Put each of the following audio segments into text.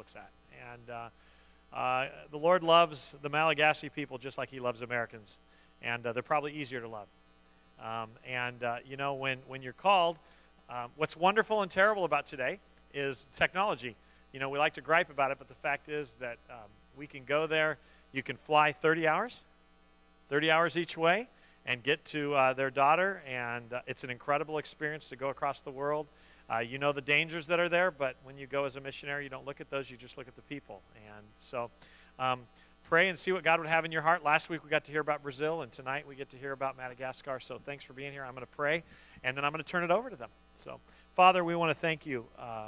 looks at. And the Lord loves the Malagasy people just like he loves Americans. And they're probably easier to love. When you're called, what's wonderful and terrible about today is technology. We like to gripe about it, but the fact is that we can go there. You can fly 30 hours each way, and get to their daughter, and it's an incredible experience to go across the world. You know the dangers that are there, but when you go as a missionary, you don't look at those, you just look at the people. And so pray and see what God would have in your heart. Last week we got to hear about Brazil, and tonight we get to hear about Madagascar, so thanks for being here. I'm going to pray, and then I'm going to turn it over to them. So, Father, we want to thank you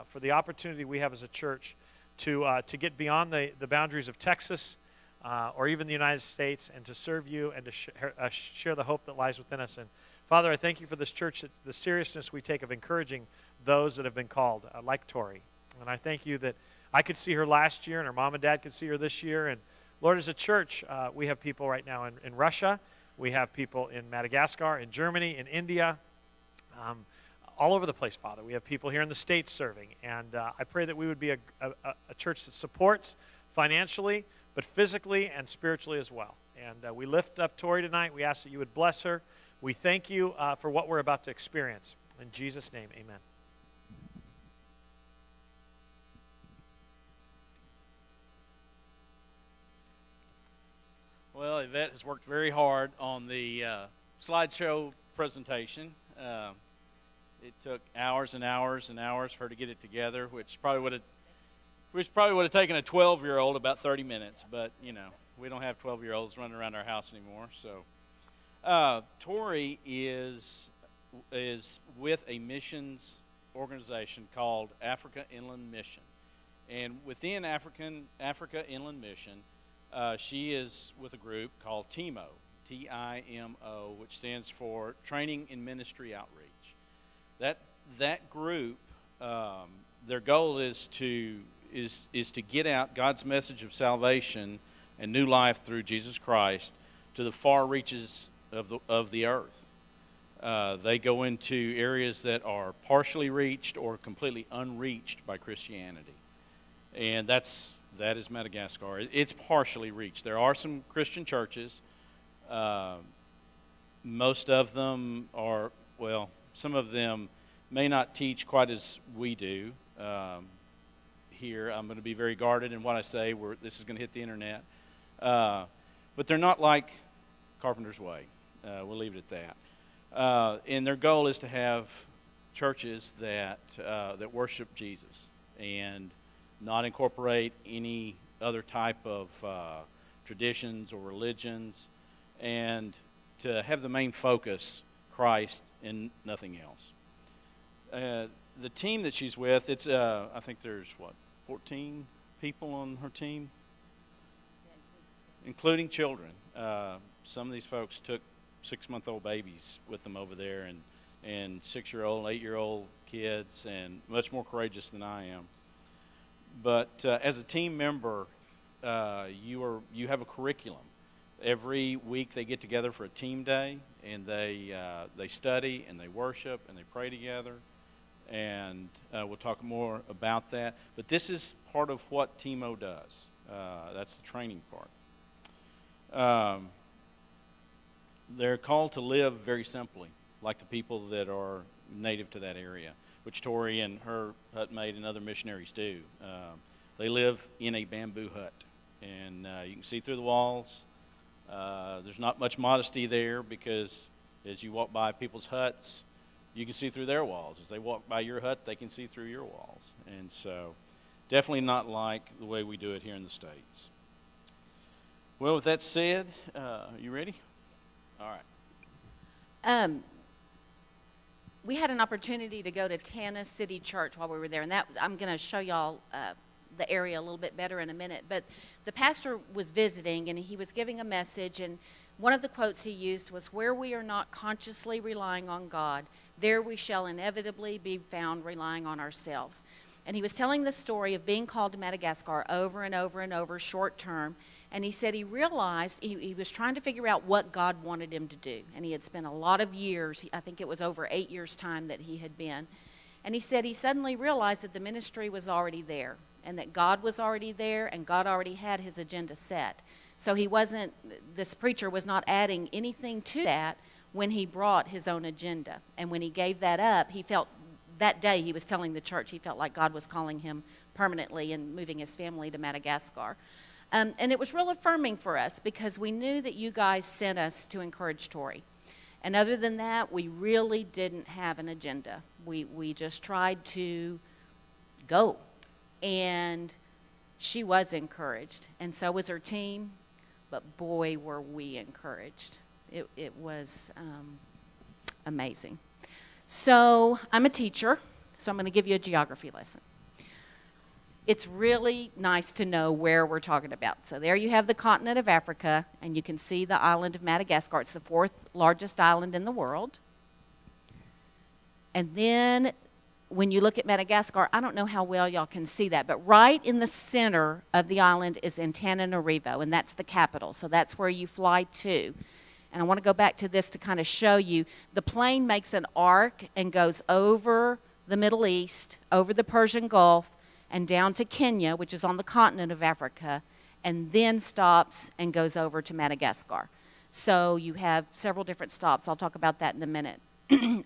for the opportunity we have as a church to get beyond the boundaries of Texas, or even the United States, and to serve you and to share the hope that lies within us. And Father, I thank you for this church, the seriousness we take of encouraging those that have been called, like Tori. And I thank you that I could see her last year, and her mom and dad could see her this year. And Lord, as a church, we have people right now in Russia. We have people in Madagascar, in Germany, in India, all over the place, Father. We have people here in the States serving. And I pray that we would be a church that supports financially, but physically and spiritually as well. And we lift up Tori tonight. We ask that you would bless her. We thank you for what we're about to experience. In Jesus' name, amen. Well, Yvette has worked very hard on the slideshow presentation. It took hours and hours and hours for her to get it together, which probably would have taken a 12-year-old about 30 minutes. But, we don't have 12-year-olds running around our house anymore. So Tori is with a missions organization called Africa Inland Mission. And within Africa Inland Mission, she is with a group called TIMO, T-I-M-O, which stands for Training in Ministry Outreach. That group, their goal is to get out God's message of salvation and new life through Jesus Christ to the far reaches of the earth. They go into areas that are partially reached or completely unreached by Christianity, and that is Madagascar. It's partially reached. There are some Christian churches. Most of them are, some of them may not teach quite as we do. Here, I'm going to be very guarded in what I say. This is going to hit the internet. But they're not like Carpenter's Way. We'll leave it at that. And their goal is to have churches that worship Jesus and not incorporate any other type of traditions or religions, and to have the main focus Christ and nothing else. The team that she's with, it's I think there's 14 people on her team, including children. Some of these folks took 6-month-old babies with them over there, and 6-year-old, 8-year-old kids, and much more courageous than I am. But as a team member, you have a curriculum. Every week they get together for a team day, and they study and they worship and they pray together. And we'll talk more about that. But this is part of what TIMO does. That's the training part. They're called to live very simply, like the people that are native to that area, which Tori and her hut mate and other missionaries do. They live in a bamboo hut, and you can see through the walls. There's not much modesty there, because as you walk by people's huts, you can see through their walls. As they walk by your hut, they can see through your walls. And so definitely not like the way we do it here in the States. Well, with that said, you ready? All right. We had an opportunity to go to Tana City Church while we were there, and I'm going to show y'all the area a little bit better in a minute. But the pastor was visiting, and he was giving a message, and one of the quotes he used was, "Where we are not consciously relying on God, there we shall inevitably be found relying on ourselves." And he was telling the story of being called to Madagascar over and over and over, short term. And he said he realized he was trying to figure out what God wanted him to do. And he had spent a lot of years, I think it was over 8 years' time that he had been. And he said he suddenly realized that the ministry was already there. and that God was already there and God already had his agenda set. So this preacher was not adding anything to that when he brought his own agenda. And when he gave that up, he felt, that day he was telling the church, he felt like God was calling him permanently and moving his family to Madagascar. And it was real affirming for us because we knew that you guys sent us to encourage Tori. And other than that, we really didn't have an agenda. We just tried to go. And she was encouraged, and so was her team. But boy, were we encouraged. It was amazing. So I'm a teacher, so I'm going to give you a geography lesson. It's really nice to know where we're talking about. So there you have the continent of Africa, and you can see the island of Madagascar. It's the 4th largest island in the world. And then when you look at Madagascar, I don't know how well y'all can see that, but right in the center of the island is Antananarivo, and that's the capital. So that's where you fly to. And I want to go back to this to kind of show you. The plane makes an arc and goes over the Middle East, over the Persian Gulf, and down to Kenya, which is on the continent of Africa, and then stops and goes over to Madagascar. So you have several different stops. I'll talk about that in a minute.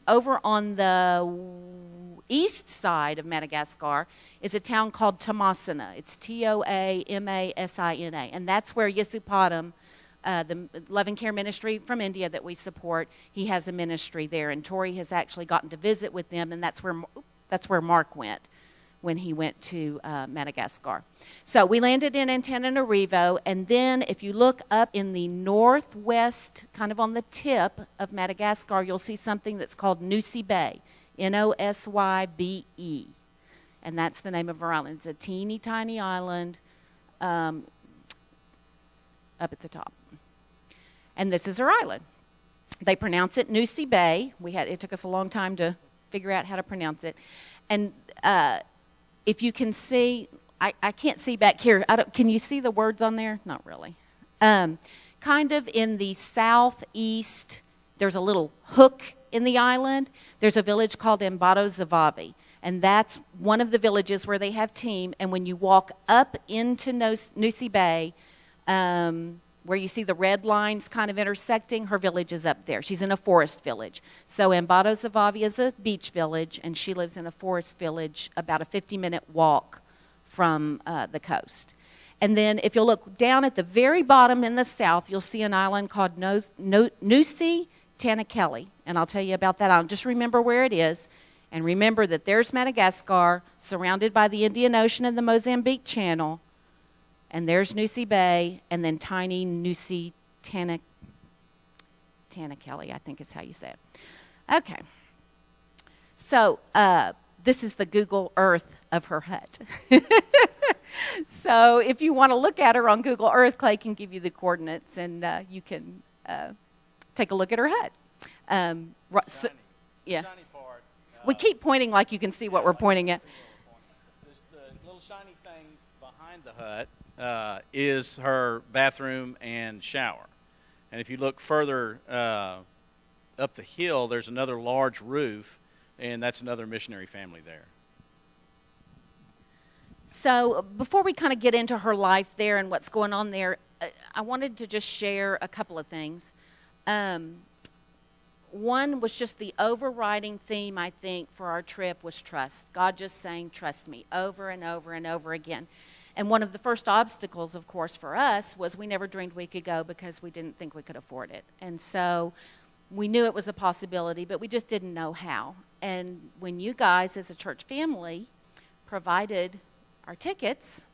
Over on the east side of Madagascar is a town called Tomasina. It's Toamasina, and that's where Yesupadam, the Love and Care Ministry from India that we support, he has a ministry there, and Tori has actually gotten to visit with them, and that's where Mark went when he went to Madagascar. So we landed in Antananarivo, and then if you look up in the northwest, kind of on the tip of Madagascar, you'll see something that's called Nosy Bay, Nosybe, and that's the name of our island. It's a teeny tiny island up at the top. And this is our island. They pronounce it Nosy Bay. It took us a long time to figure out how to pronounce it. And if you can see, I can't see back here. Can you see the words on there? Not really. Kind of in the southeast, there's a little hook in the island. There's a village called Madagascar, and that's one of the villages where they have team. And when you walk up into Nosy Bay, where you see the red lines kind of intersecting, her village is up there. She's in a forest village. So Madagascar is a beach village, and she lives in a forest village about a 50-minute walk from the coast. And then if you'll look down at the very bottom in the south, you'll see an island called Nosy Tanakeli, and I'll tell you about that island. Just remember where it is, and remember that there's Madagascar, surrounded by the Indian Ocean and the Mozambique Channel, and there's Nosy Bay, and then tiny Nosy Tanakeli, I think is how you say it. Okay. So this is the Google Earth of her hut. So if you want to look at her on Google Earth, Clay can give you the coordinates, and you can take a look at her hut. Yeah. Shiny part, We keep pointing like you can see what we're pointing at. the little shiny thing behind the hut is her bathroom and shower. And if you look further up the hill, there's another large roof, and that's another missionary family there. So before we kind of get into her life there and what's going on there, I wanted to just share a couple of things. One was just the overriding theme, I think, for our trip was trust. God just saying, trust me, over and over and over again. And one of the first obstacles, of course, for us was we never dreamed we could go because we didn't think we could afford it. And so we knew it was a possibility, but we just didn't know how. And when you guys, as a church family, provided our tickets,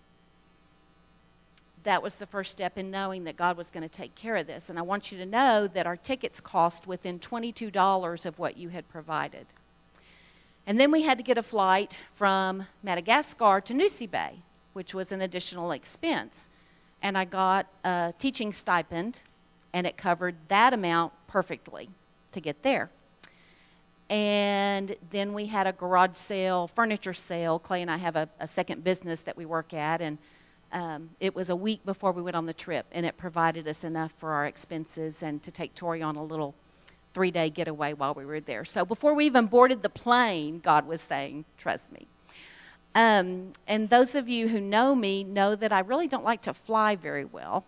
that was the first step in knowing that God was going to take care of this. And I want you to know that our tickets cost within $22 of what you had provided. And then we had to get a flight from Madagascar to Nosy Bay, which was an additional expense. And I got a teaching stipend, and it covered that amount perfectly to get there. And then we had a garage sale, furniture sale. Clay and I have a second business that we work at, and it was a week before we went on the trip, and it provided us enough for our expenses and to take Tori on a little 3-day getaway while we were there. So before we even boarded the plane, God was saying, trust me. And those of you who know me know that I really don't like to fly very well.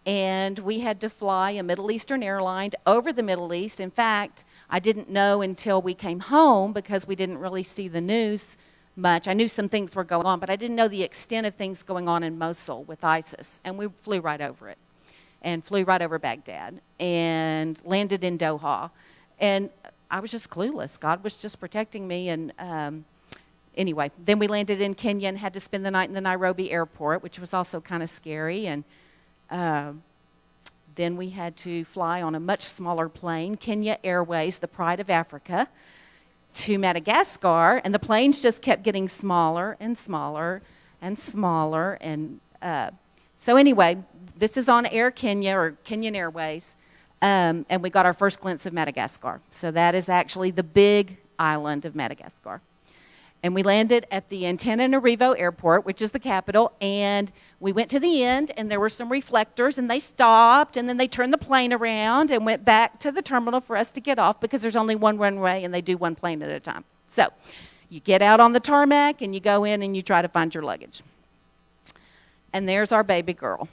And we had to fly a Middle Eastern airline over the Middle East. In fact, I didn't know until we came home because we didn't really see the news much. I knew some things were going on, but I didn't know the extent of things going on in Mosul with ISIS. And we flew right over it and flew right over Baghdad and landed in Doha. And I was just clueless. God was just protecting me. And anyway, then we landed in Kenya and had to spend the night in the Nairobi airport, which was also kind of scary. And then we had to fly on a much smaller plane, Kenya Airways, the pride of Africa, to Madagascar. And the planes just kept getting smaller and smaller and smaller. And so anyway, this is on Air Kenya or Kenyan Airways. And we got our first glimpse of Madagascar. So that is actually the big island of Madagascar. And we landed at the Antananarivo Airport, which is the capital, and we went to the end, and there were some reflectors, and they stopped, and then they turned the plane around and went back to the terminal for us to get off because there's only one runway, and they do one plane at a time. So you get out on the tarmac, and you go in, and you try to find your luggage. And there's our baby girl.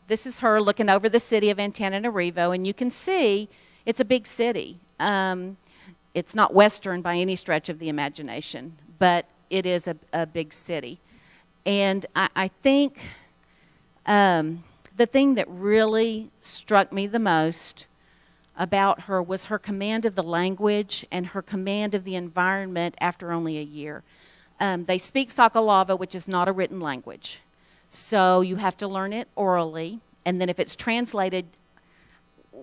This is her looking over the city of Antananarivo, and you can see it's a big city. It's not Western by any stretch of the imagination, but it is a big city. And I think the thing that really struck me the most about her was her command of the language and her command of the environment after only a year. They speak Sakalava, which is not a written language. So you have to learn it orally, and then if it's translated,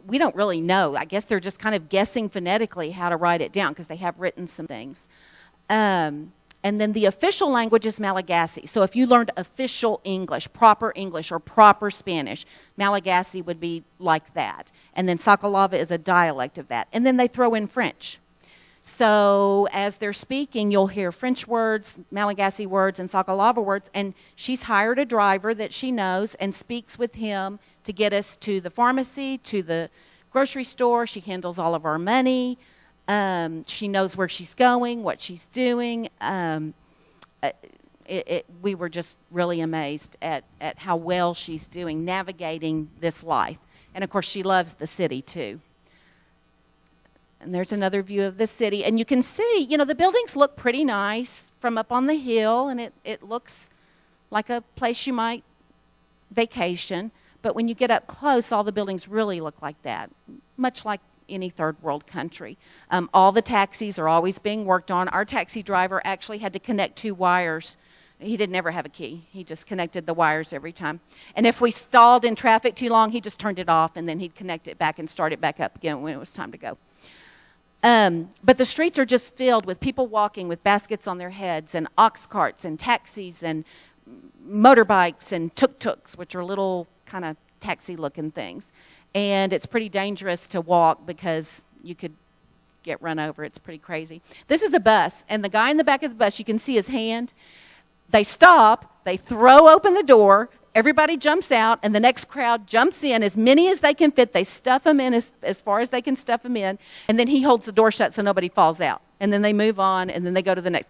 we don't really know. I guess they're just kind of guessing phonetically how to write it down because they have written some things. And then the official language is Malagasy. So if you learned official English, or proper Spanish, Malagasy would be like that. And then Sakalava is a dialect of that. And then they throw in French. So as they're speaking, you'll hear French words, Malagasy words, and Sakalava words. And she's hired a driver that she knows and speaks with him to get us to the pharmacy, to the grocery store. She handles all of our money. She knows where she's going, what she's doing. We were just really amazed at how well she's doing navigating this life. And, of course, she loves the city, too. And there's another view of the city. And you can see, the buildings look pretty nice from up on the hill, and it looks like a place you might vacation. But when you get up close, all the buildings really look like that, much like any third world country. All the taxis are always being worked on. Our taxi driver actually had to connect 2 wires. He didn't ever have a key. He just connected the wires every time. And if we stalled in traffic too long, he just turned it off, and then he'd connect it back and start it back up again when it was time to go. But the streets are just filled with people walking with baskets on their heads and ox carts and taxis and motorbikes and tuk-tuks, which are little kind of taxi-looking things. And it's pretty dangerous to walk because you could get run over. It's pretty crazy. This is a bus, and the guy in the back of the bus, you can see his hand. They stop, they throw open the door, everybody jumps out, and the next crowd jumps in, as many as they can fit. They stuff them in as far as they can stuff them in, and then he holds the door shut so nobody falls out. And then they move on, and then they go to the next.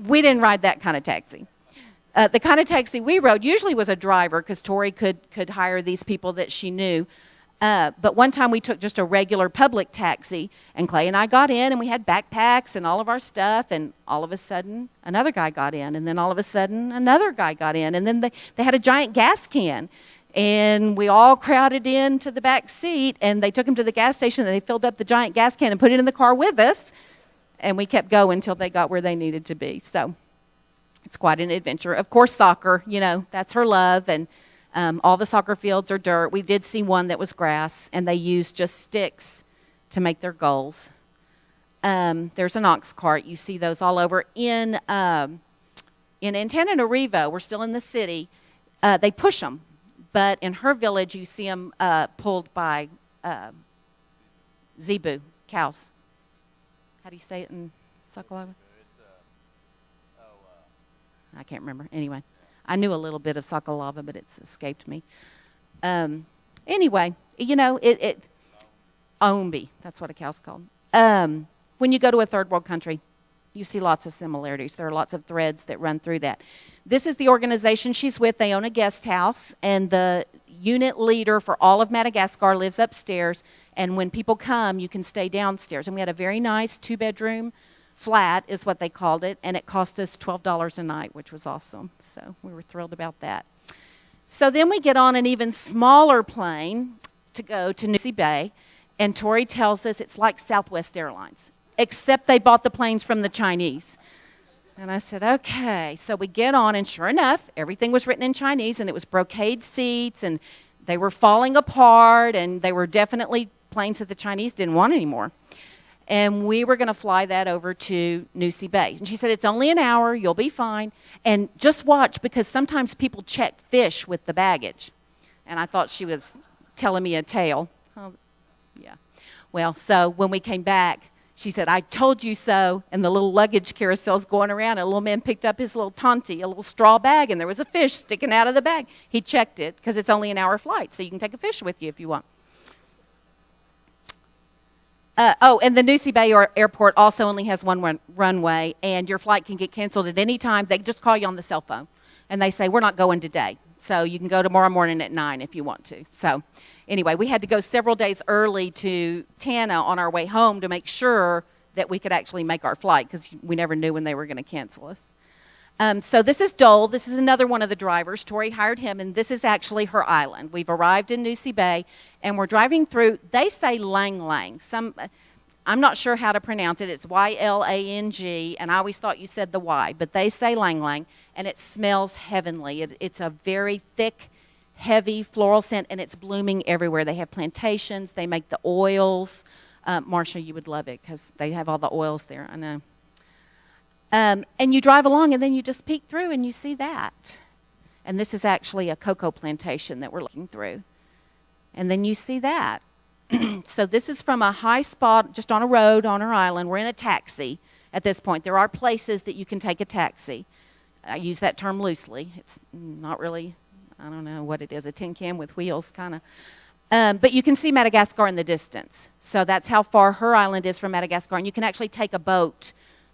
We didn't ride that kind of taxi. The kind of taxi we rode usually was a driver because Tori could hire these people that she knew. But one time we took just a regular public taxi, and Clay and I got in, and we had backpacks and all of our stuff, and all of a sudden another guy got in, and then all of a sudden another guy got in, and then they had a giant gas can, and we all crowded into the back seat, and they took him to the gas station, and they filled up the giant gas can and put it in the car with us, and we kept going until they got where they needed to be. So it's quite an adventure. Of course, soccer, that's her love, and all the soccer fields are dirt. We did see one that was grass, and they used just sticks to make their goals. There's an ox cart. You see those all over. In Antananarivo, we're still in the city, they push them. But in her village, you see them pulled by zebu, cows. How do you say it in Sakalava? I can't remember. Anyway. I knew a little bit of Sakalava, but it's escaped me. Anyway, Ombi, that's what a cow's called. When you go to a third world country, You see lots of similarities. There are lots of threads that run through that. This is the organization she's with. They own a guest house, and the unit leader for all of Madagascar lives upstairs, and when people come, you can stay downstairs. And we had a very nice 2-bedroom flat, is what they called it, and it cost us $12 a night, which was awesome. So we were thrilled about that. So then we get on an even smaller plane to go to Nusi Bay, and Tori tells us it's like Southwest Airlines, except they bought the planes from the Chinese. And I said, okay. So we get on, and sure enough, everything was written in Chinese, and it was brocade seats, and they were falling apart, and they were definitely planes that the Chinese didn't want anymore. And we were going to fly that over to Nusi Bay. And she said, it's only an hour, you'll be fine. And just watch, because sometimes people check fish with the baggage. And I thought she was telling me a tale. Oh, yeah. Well, so when we came back, she said, I told you so. And the little luggage carousel's going around. And a little man picked up his little tonti, a little straw bag, and there was a fish sticking out of the bag. He checked it, because it's only an hour flight, so you can take a fish with you if you want. And the Nusi Bay Airport also only has one runway, and your flight can get canceled at any time. They just call you on the cell phone, and they say, we're not going today. So you can go tomorrow morning at 9 if you want to. So anyway, we had to go several days early to Tana on our way home to make sure that we could actually make our flight, because we never knew when they were going to cancel us. So this is Dole. This is another one of the drivers. Tori hired him, and this is actually her island. We've arrived in Nusi Bay, and we're driving through. They say Lang Lang. I'm not sure how to pronounce it. It's Y-L-A-N-G, and I always thought you said the Y, but they say Lang Lang, and it smells heavenly. It's a very thick, heavy floral scent, and it's blooming everywhere. They have plantations. They make the oils. Marcia, you would love it, because they have all the oils there. I know. And you drive along, and then you just peek through, and you see that. And this is actually a cocoa plantation that we're looking through. And then you see that. So this is from a high spot just on a road on our island. We're in a taxi at this point. There are places that you can take a taxi. I use that term loosely. It's not really, I don't know what it is, a tin can with wheels kind of. But you can see Madagascar in the distance. So that's how far her island is from Madagascar. And you can actually take a boat.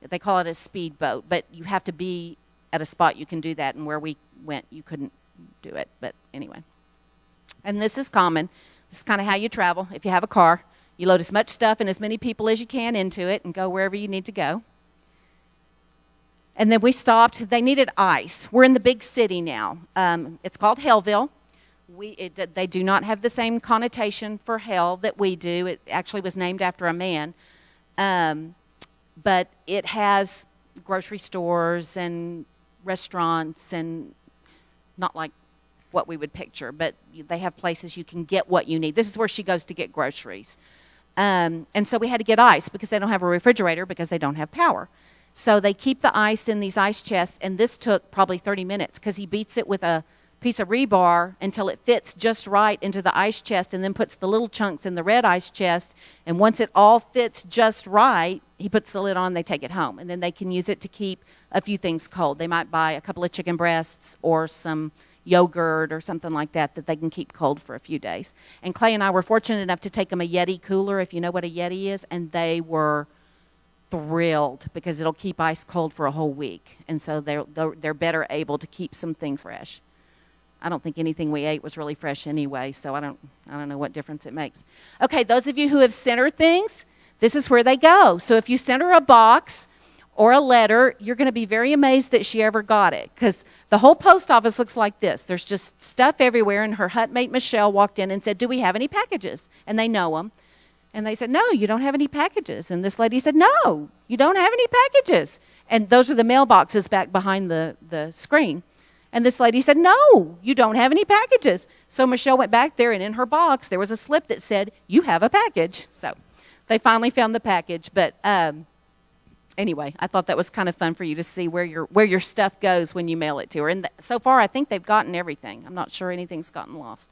They call it a speedboat, but you have to be at a spot you can do that, and where we went, you couldn't do it. But anyway. And this is common. This is kind of how you travel. If you have a car, you load as much stuff and as many people as you can into it and go wherever you need to go. And then we stopped. They needed ice. We're in the big city now. It's called Hellville. They do not have the same connotation for hell that we do. It actually was named after a man. But it has grocery stores and restaurants, and not like what we would picture, but they have places you can get what you need. This is where she goes to get groceries. And so we had to get ice, because they don't have a refrigerator, because they don't have power. So they keep the ice in these ice chests, and this took probably 30 minutes, because he beats it with a piece of rebar until it fits just right into the ice chest, and then puts the little chunks in the red ice chest. And once it all fits just right, he puts the lid on, they take it home. And then they can use it to keep a few things cold. They might buy a couple of chicken breasts or some yogurt or something like that they can keep cold for a few days. And Clay and I were fortunate enough to take them a Yeti cooler, if you know what a Yeti is, and they were thrilled, because it'll keep ice cold for a whole week. And so they're better able to keep some things fresh. I don't think anything we ate was really fresh anyway, so I don't know what difference it makes. Okay, those of you who have sent her things, this is where they go. So if you send her a box or a letter, you're going to be very amazed that she ever got it, because the whole post office looks like this. There's just stuff everywhere, and her hutmate Michelle walked in and said, do we have any packages? And they know them. And they said, no, you don't have any packages. And this lady said, no, you don't have any packages. And those are the mailboxes back behind the screen. And this lady said, no, you don't have any packages. So Michelle went back there, and in her box there was a slip that said, you have a package. So they finally found the package. But anyway, I thought that was kind of fun for you to see where your stuff goes when you mail it to her. And so far, I think they've gotten everything. I'm not sure anything's gotten lost.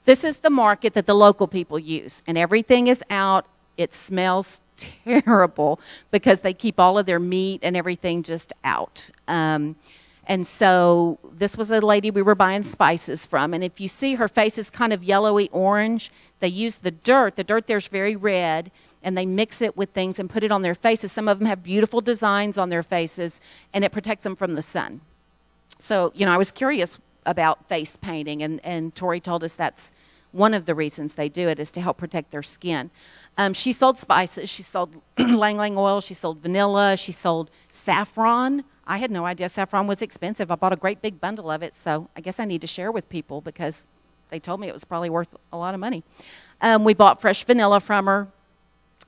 This is the market that the local people use, and everything is out. It smells terrible, because they keep all of their meat and everything just out. And so this was a lady we were buying spices from. And if you see, her face is kind of yellowy orange. They use the dirt. The dirt there's very red. and they mix it with things and put it on their faces. Some of them have beautiful designs on their faces, and it protects them from the sun. So, I was curious about face painting, and Tori told us that's one of the reasons they do it, is to help protect their skin. She sold spices. She sold Lang Lang oil. She sold vanilla. She sold saffron. I had no idea saffron was expensive. I bought a great big bundle of it, so I guess I need to share with people because they told me it was probably worth a lot of money. We bought fresh vanilla from her,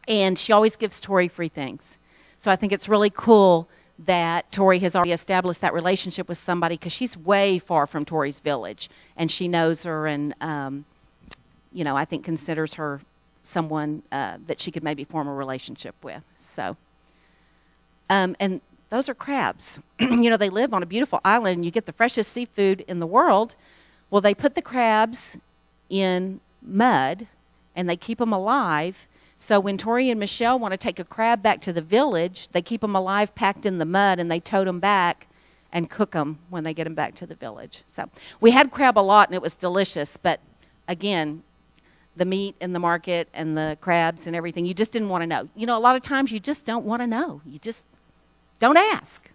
and she always gives Tori free things. So I think it's really cool that Tori has already established that relationship with somebody, because she's way far from Tori's village, and she knows her and, I think considers her someone that she could maybe form a relationship with. So, and those are crabs. They live on a beautiful island, and you get the freshest seafood in the world. Well, they put the crabs in mud, and they keep them alive. So when Tori and Michelle want to take a crab back to the village, they keep them alive, packed in the mud, and they tote them back and cook them when they get them back to the village. So we had crab a lot, and it was delicious. But, again, the meat in the market and the crabs and everything, you just didn't want to know. A lot of times you just don't want to know. You just don't ask.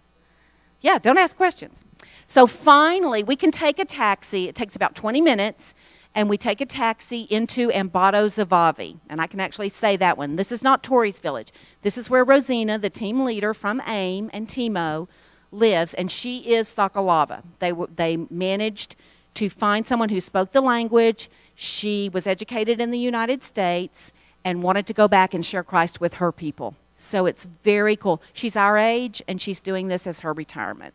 Yeah, don't ask questions. So finally, we can take a taxi. It takes about 20 minutes, and we take a taxi into Madagascar. And I can actually say that one. This is not Tori's village. This is where Rosina, the team leader from AIM and Timo, lives, and she is Sakalava. They managed to find someone who spoke the language. She was educated in the United States and wanted to go back and share Christ with her people. So it's very cool. She's our age, and she's doing this as her retirement.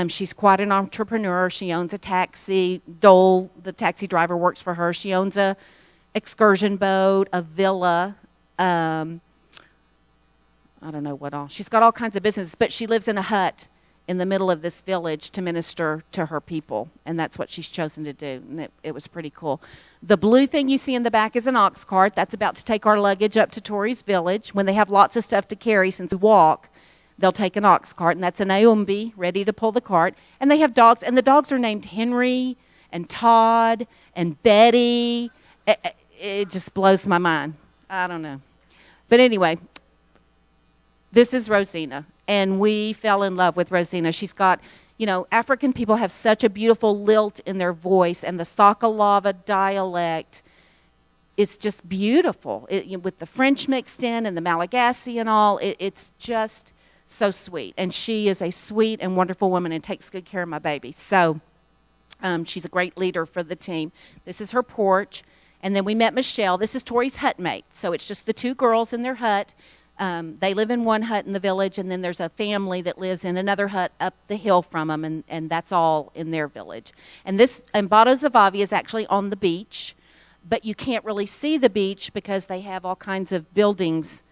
She's quite an entrepreneur. She owns a taxi. Dole, the taxi driver, works for her. She owns a excursion boat, a villa. I don't know what all. She's got all kinds of businesses, but she lives in a hut in the middle of this village to minister to her people, and that's what she's chosen to do, and it was pretty cool. The blue thing you see in the back is an ox cart. That's about to take our luggage up to Tori's village. When they have lots of stuff to carry, since we walk, they'll take an ox cart, and that's an Aumbi ready to pull the cart. And they have dogs, and the dogs are named Henry and Todd and Betty. It just blows my mind. I don't know. But anyway, this is Rosina, and we fell in love with Rosina. She's got, African people have such a beautiful lilt in their voice, and the Sakalava dialect is just beautiful. With the French mixed in and the Malagasy and all, it's just so sweet. And she is a sweet and wonderful woman and takes good care of my baby. So she's a great leader for the team. This is her porch. And then we met Michelle. This is Tori's hut mate. So it's just the two girls in their hut. They live in one hut in the village, and then there's a family that lives in another hut up the hill from them, and that's all in their village. And Madagascar is actually on the beach, but you can't really see the beach because they have all kinds of buildings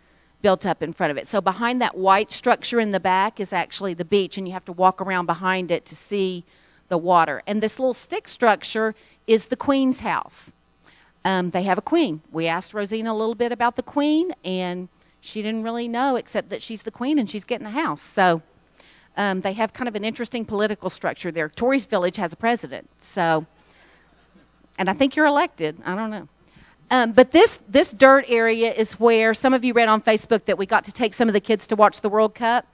built up in front of it. So behind that white structure in the back is actually the beach, and you have to walk around behind it to see the water. And this little stick structure is the queen's house. They have a queen. We asked Rosina a little bit about the queen, and she didn't really know, except that she's the queen and she's getting a house. So they have kind of an interesting political structure there. Tori's village has a president. So, and I think you're elected. I don't know. But this dirt area is where some of you read on Facebook that we got to take some of the kids to watch the World Cup.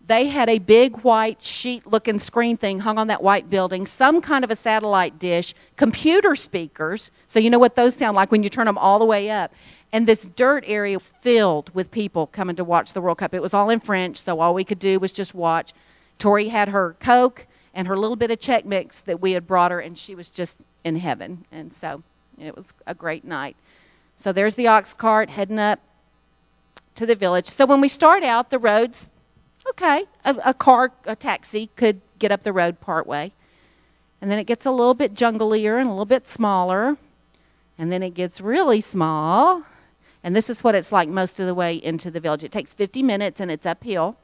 They had a big white sheet-looking screen thing hung on that white building, some kind of a satellite dish, computer speakers, so you know what those sound like when you turn them all the way up. And this dirt area was filled with people coming to watch the World Cup. It was all in French, so all we could do was just watch. Tori had her Coke and her little bit of Chex Mix that we had brought her, and she was just in heaven. And so it was a great night. So there's the ox cart heading up to the village. So when we start out, the road's okay. A taxi could get up the road part way. And then it gets a little bit junglier and a little bit smaller. And then it gets really small. And this is what it's like most of the way into the village. It takes 50 minutes, and it's uphill.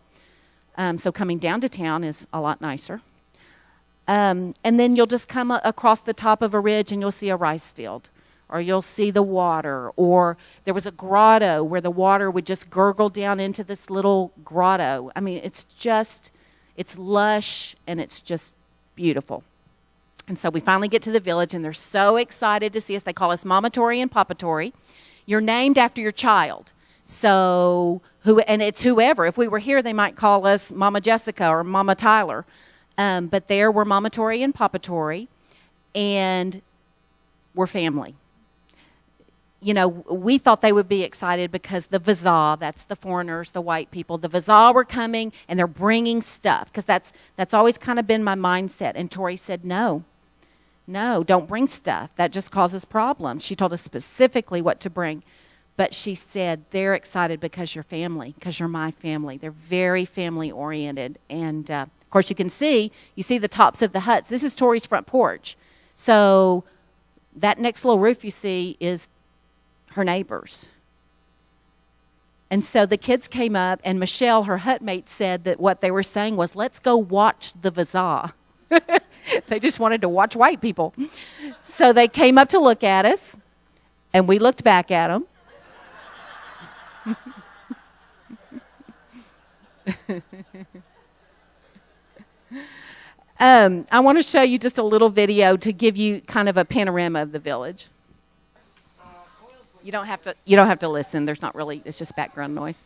So coming down to town is a lot nicer. And then you'll just come across the top of a ridge, and you'll see a rice field. Or you'll see the water. Or there was a grotto where the water would just gurgle down into this little grotto. I mean, it's lush, and it's just beautiful. And so we finally get to the village, and they're so excited to see us. They call us Mama Tori and Papa Tori. You're named after your child. So, and it's whoever. If we were here, they might call us Mama Jessica or Mama Tyler. But there we're Mama Tori and Papa Tori, and we're family. You know, we thought they would be excited because the Vazaa, that's the foreigners, the white people, the Vazaa were coming, and they're bringing stuff, because that's always kind of been my mindset. And Tori said, no, don't bring stuff. That just causes problems. She told us specifically what to bring. But she said, they're excited because you're family, because you're my family. They're very family-oriented. And, of course, you see the tops of the huts. This is Tori's front porch. So that next little roof you see is her neighbors. And so the kids came up, and Michelle, her hutmate, said that what they were saying was, let's go watch the Vazaa. They just wanted to watch white people. So they came up to look at us, and we looked back at them. I want to show you just a little video to give you kind of a panorama of the village. You don't have to listen. There's not really, it's just background noise.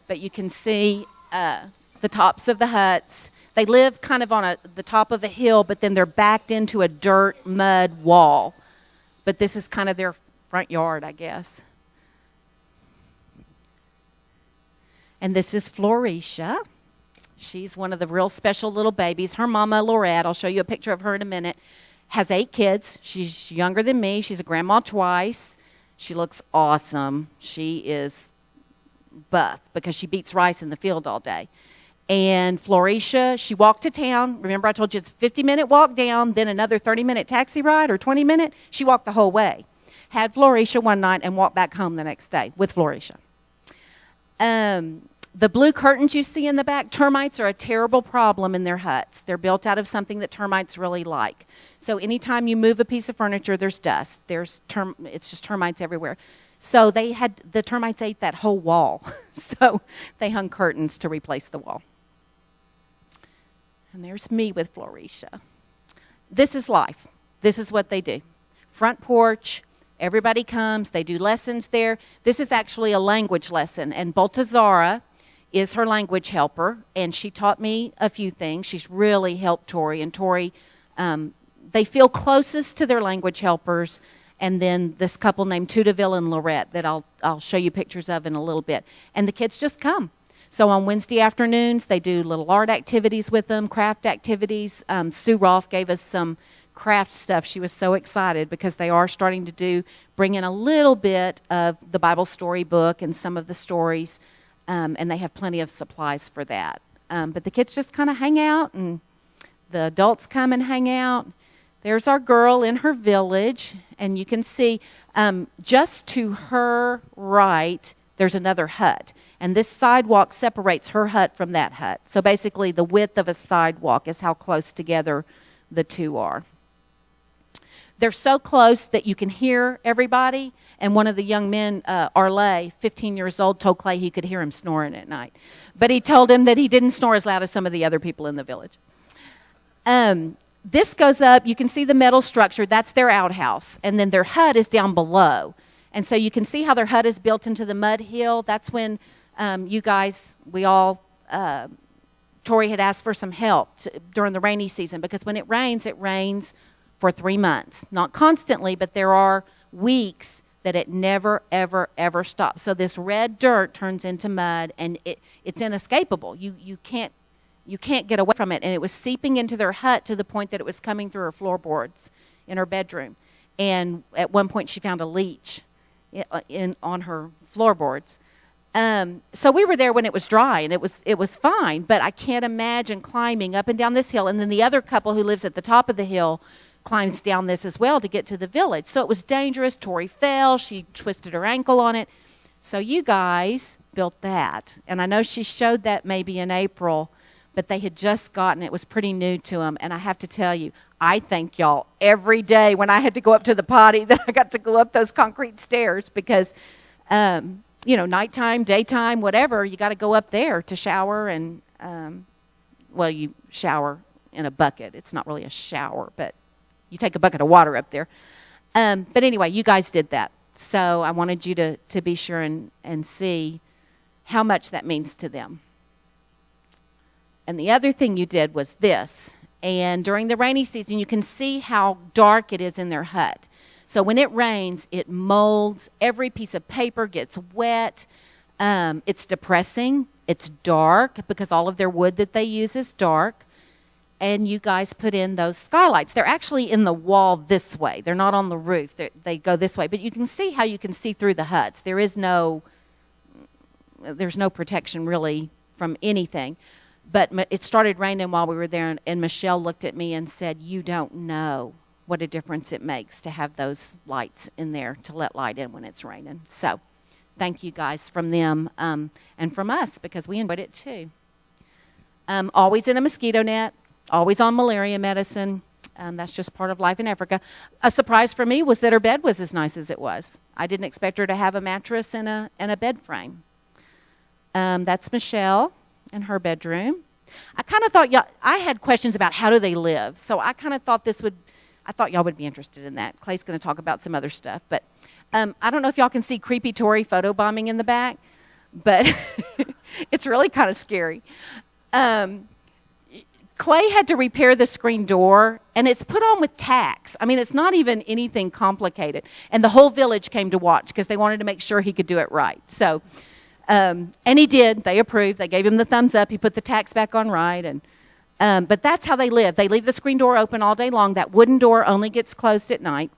But you can see the tops of the huts. They live kind of on the top of a hill, but then they're backed into a dirt mud wall. But this is kind of their front yard, I guess. And this is Florisha. She's one of the real special little babies. Her mama, Laurette, I'll show you a picture of her in a minute, has 8 kids. She's younger than me. She's a grandma twice. She looks awesome. She is buff because she beats rice in the field all day. And Florisha, she walked to town. Remember I told you it's a 50-minute walk down, then another 30-minute taxi ride or 20-minute? She walked the whole way. Had Florisha one night and walked back home the next day with Florisha. The blue curtains you see in the back, termites are a terrible problem in their huts. They're built out of something that termites really like. So anytime you move a piece of furniture, there's dust. It's just termites everywhere. So the termites ate that whole wall. So they hung curtains to replace the wall. And there's me with Florisha. This is life. This is what they do. Front porch. Everybody comes. They do lessons there. This is actually a language lesson. And Baltazara is her language helper. And she taught me a few things. She's really helped Tori. And Tori, they feel closest to their language helpers. And then this couple named Tudaville and Laurette that I'll show you pictures of in a little bit. And the kids just come. So on Wednesday afternoons, they do little art activities with them, craft activities. Sue Rolfe gave us some craft stuff. She was so excited because they are starting to bring in a little bit of the Bible story book and some of the stories, and they have plenty of supplies for that. But the kids just kind of hang out, and the adults come and hang out. There's our girl in her village, and you can see just to her right, there's another hut. And this sidewalk separates her hut from that hut. So basically the width of a sidewalk is how close together the two are. They're so close that you can hear everybody. And one of the young men, Arle, 15 years old, told Clay he could hear him snoring at night. But he told him that he didn't snore as loud as some of the other people in the village. This goes up. You can see the metal structure. That's their outhouse. And then their hut is down below. And so you can see how their hut is built into the mud hill. That's when Tori had asked for some help during the rainy season, because when it rains for 3 months. Not constantly, but there are weeks that it never, ever, ever stops. So this red dirt turns into mud, and it's inescapable. You can't get away from it. And it was seeping into their hut to the point that it was coming through her floorboards in her bedroom. And at one point she found a leech on her floorboards. So we were there when it was dry, and it was fine, but I can't imagine climbing up and down this hill. And then the other couple who lives at the top of the hill climbs down this as well to get to the village. So it was dangerous. Tori fell. She twisted her ankle on it. So you guys built that. And I know she showed that maybe in April, but they had just gotten it. It was pretty new to them. And I have to tell you, I thank y'all every day when I had to go up to the potty that I got to go up those concrete stairs, because nighttime, daytime, whatever, you got to go up there to shower. And, you shower in a bucket. It's not really a shower, but you take a bucket of water up there. But anyway, you guys did that. So I wanted you to be sure and see how much that means to them. And the other thing you did was this. And during the rainy season, you can see how dark it is in their hut. So when it rains, it molds. Every piece of paper gets wet. It's depressing. It's dark because all of their wood that they use is dark. And you guys put in those skylights. They're actually in the wall this way. They're not on the roof. They go this way. But you can see how you can see through the huts. There's no protection really from anything. But it started raining while we were there, and Michelle looked at me and said, "You don't know what a difference it makes to have those lights in there to let light in when it's raining." So thank you guys from them and from us, because we enjoyed it too. Always in a mosquito net, always on malaria medicine. That's just part of life in Africa. A surprise for me was that her bed was as nice as it was. I didn't expect her to have a mattress and a bed frame. That's Michelle in her bedroom. I kind of thought I had questions about how do they live, so I kind of thought I thought y'all would be interested in that. Clay's going to talk about some other stuff, but I don't know if y'all can see creepy Tory photobombing in the back, but it's really kind of scary. Clay had to repair the screen door, and it's put on with tacks. I mean, it's not even anything complicated, and the whole village came to watch because they wanted to make sure he could do it right. So. And he did. They approved. They gave him the thumbs up. He put the tacks back on right. But that's how they live. They leave the screen door open all day long. That wooden door only gets closed at night.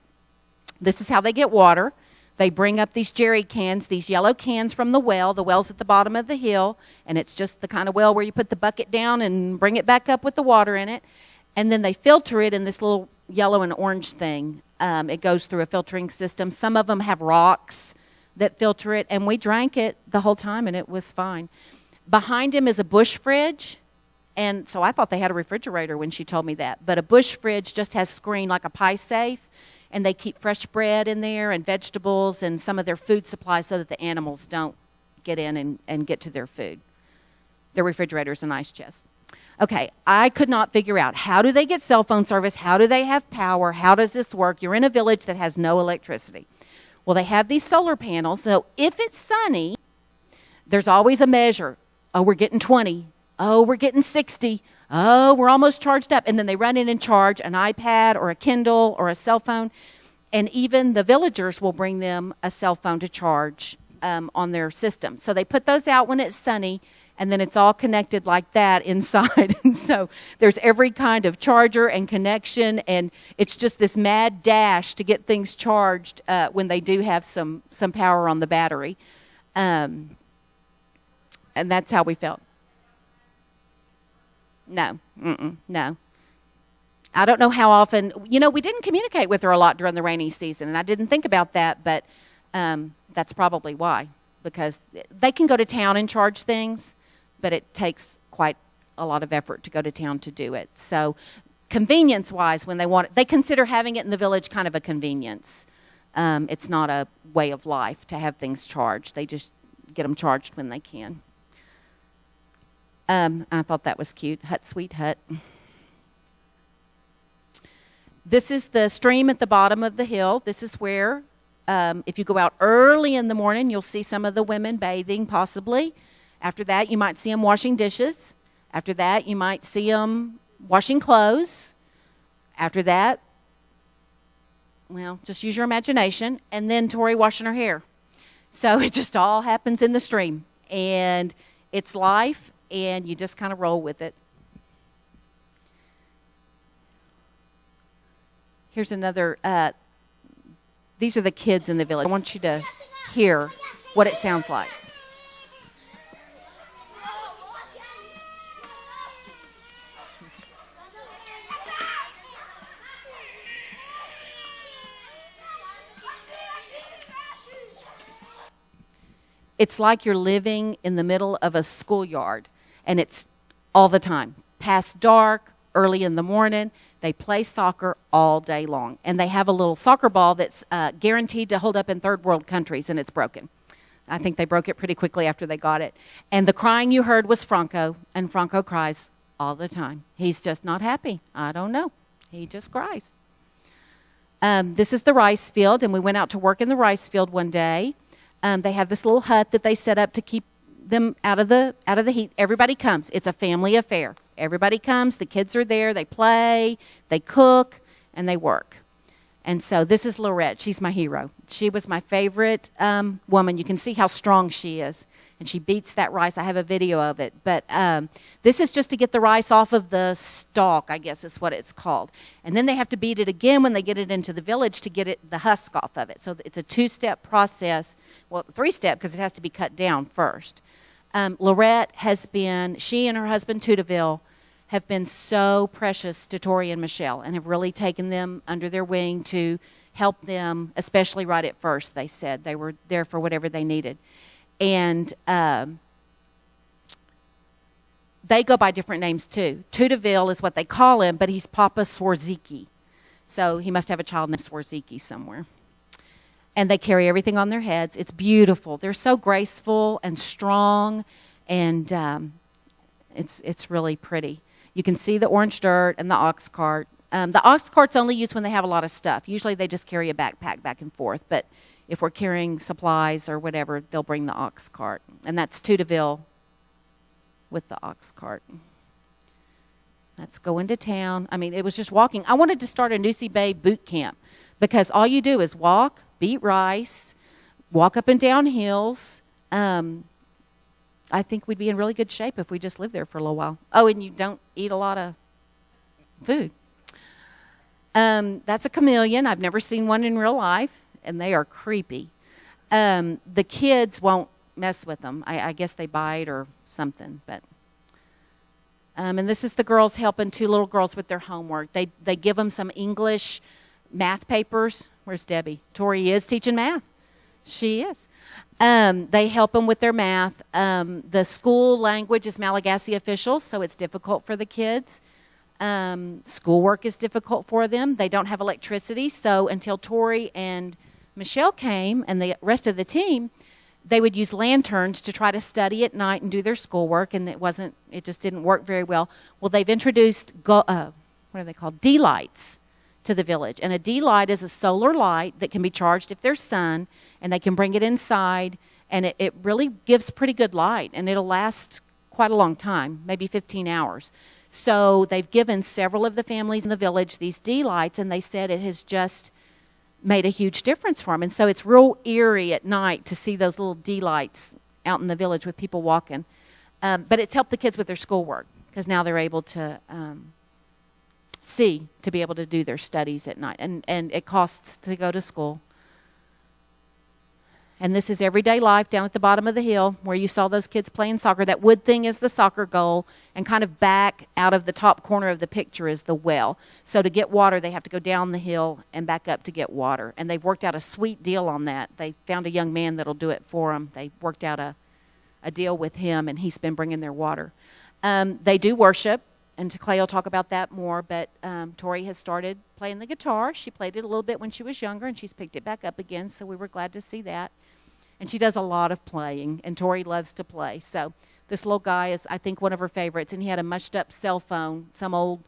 This is how they get water. They bring up these jerry cans, these yellow cans from the well. The well's at the bottom of the hill, and it's just the kind of well where you put the bucket down and bring it back up with the water in it. And then they filter it in this little yellow and orange thing. It goes through a filtering system. Some of them have rocks that filter it, and we drank it the whole time, and it was fine. Behind him is a bush fridge, and so I thought they had a refrigerator when she told me that, but a bush fridge just has screen like a pie safe, and they keep fresh bread in there and vegetables and some of their food supplies so that the animals don't get in and get to their food. Their refrigerator is an ice chest. Okay, I could not figure out, how do they get cell phone service? How do they have power? How does this work? You're in a village that has no electricity. Well, they have these solar panels, so if it's sunny, there's always a measure. Oh, we're getting 20. Oh, we're getting 60. Oh, we're almost charged up. And then they run in and charge an iPad or a Kindle or a cell phone. And even the villagers will bring them a cell phone to charge on their system. So they put those out when it's sunny, and then it's all connected like that inside. And so there's every kind of charger and connection, and it's just this mad dash to get things charged when they do have some power on the battery. And that's how we felt. No. No. I don't know how often. We didn't communicate with her a lot during the rainy season, and I didn't think about that, but that's probably why. Because they can go to town and charge things, but it takes quite a lot of effort to go to town to do it. So convenience-wise, when they want it, they consider having it in the village kind of a convenience. It's not a way of life to have things charged. They just get them charged when they can. I thought that was cute. Hut, sweet hut. This is the stream at the bottom of the hill. This is where, if you go out early in the morning, you'll see some of the women bathing, possibly. After that, you might see them washing dishes. After that, you might see them washing clothes. After that, well, just use your imagination. And then Tori washing her hair. So it just all happens in the stream. And it's life, and you just kind of roll with it. Here's another, these are the kids in the village. I want you to hear what it sounds like. It's like you're living in the middle of a schoolyard, and it's all the time. Past dark, early in the morning, they play soccer all day long. And they have a little soccer ball that's guaranteed to hold up in third world countries, and it's broken. I think they broke it pretty quickly after they got it. And the crying you heard was Franco, and Franco cries all the time. He's just not happy. I don't know. He just cries. This is the rice field, and we went out to work in the rice field one day. They have this little hut that they set up to keep them out of the heat. Everybody comes. It's a family affair. Everybody comes. The kids are there. They play, they cook, and they work. And so this is Lorette. She's my hero. She was my favorite woman. You can see how strong she is. And she beats that rice. I have a video of it. But this is just to get the rice off of the stalk, I guess is what it's called. And then they have to beat it again when they get it into the village to get the husk off of it. So it's a 2-step process. Well, 3-step because it has to be cut down first. Lorette she and her husband Tudaville have been so precious to Tori and Michelle and have really taken them under their wing to help them, especially right at first, they said. They were there for whatever they needed. And they go by different names, too. Tudaville is what they call him, but he's Papa Swarziki. So he must have a child named Swarziki somewhere. And they carry everything on their heads. It's beautiful. They're so graceful and strong, and it's really pretty. You can see the orange dirt and the ox cart. The ox cart's only used when they have a lot of stuff. Usually they just carry a backpack back and forth, but if we're carrying supplies or whatever, they'll bring the ox cart. And that's Tudaville with the ox cart. Let's go into town. I mean, it was just walking. I wanted to start a Nusi Bay boot camp because all you do is walk, beat rice, walk up and down hills. I think we'd be in really good shape if we just lived there for a little while. Oh, and you don't eat a lot of food. That's a chameleon. I've never seen one in real life, and they are creepy. The kids won't mess with them. I guess they bite or something. But and this is the girls helping 2 little girls with their homework. They give them some English math papers. Where's Debbie? Tori is teaching math. She is. They help them with their math. The school language is Malagasy official, so it's difficult for the kids. Schoolwork is difficult for them. They don't have electricity, so until Tori and Michelle came and the rest of the team, they would use lanterns to try to study at night and do their schoolwork, and it just didn't work very well. Well, they've introduced, what are they called, D-lights to the village. And a D-light is a solar light that can be charged if there's sun, and they can bring it inside, and it really gives pretty good light, and it'll last quite a long time, maybe 15 hours. So they've given several of the families in the village these D-lights, and they said it has just made a huge difference for them. And so it's real eerie at night to see those little D-lights out in the village with people walking. But it's helped the kids with their schoolwork because now they're able to to be able to do their studies at night. And it costs to go to school. And this is everyday life down at the bottom of the hill where you saw those kids playing soccer. That wood thing is the soccer goal, and kind of back out of the top corner of the picture is the well. So to get water, they have to go down the hill and back up to get water. And they've worked out a sweet deal on that. They found a young man that'll do it for them. They worked out a deal with him, and he's been bringing their water. They do worship, and Clay will talk about that more, but Tori has started playing the guitar. She played it a little bit when she was younger, and she's picked it back up again, so we were glad to see that. And she does a lot of playing, and Tori loves to play. So this little guy is, I think, one of her favorites, and he had a mushed-up cell phone, some old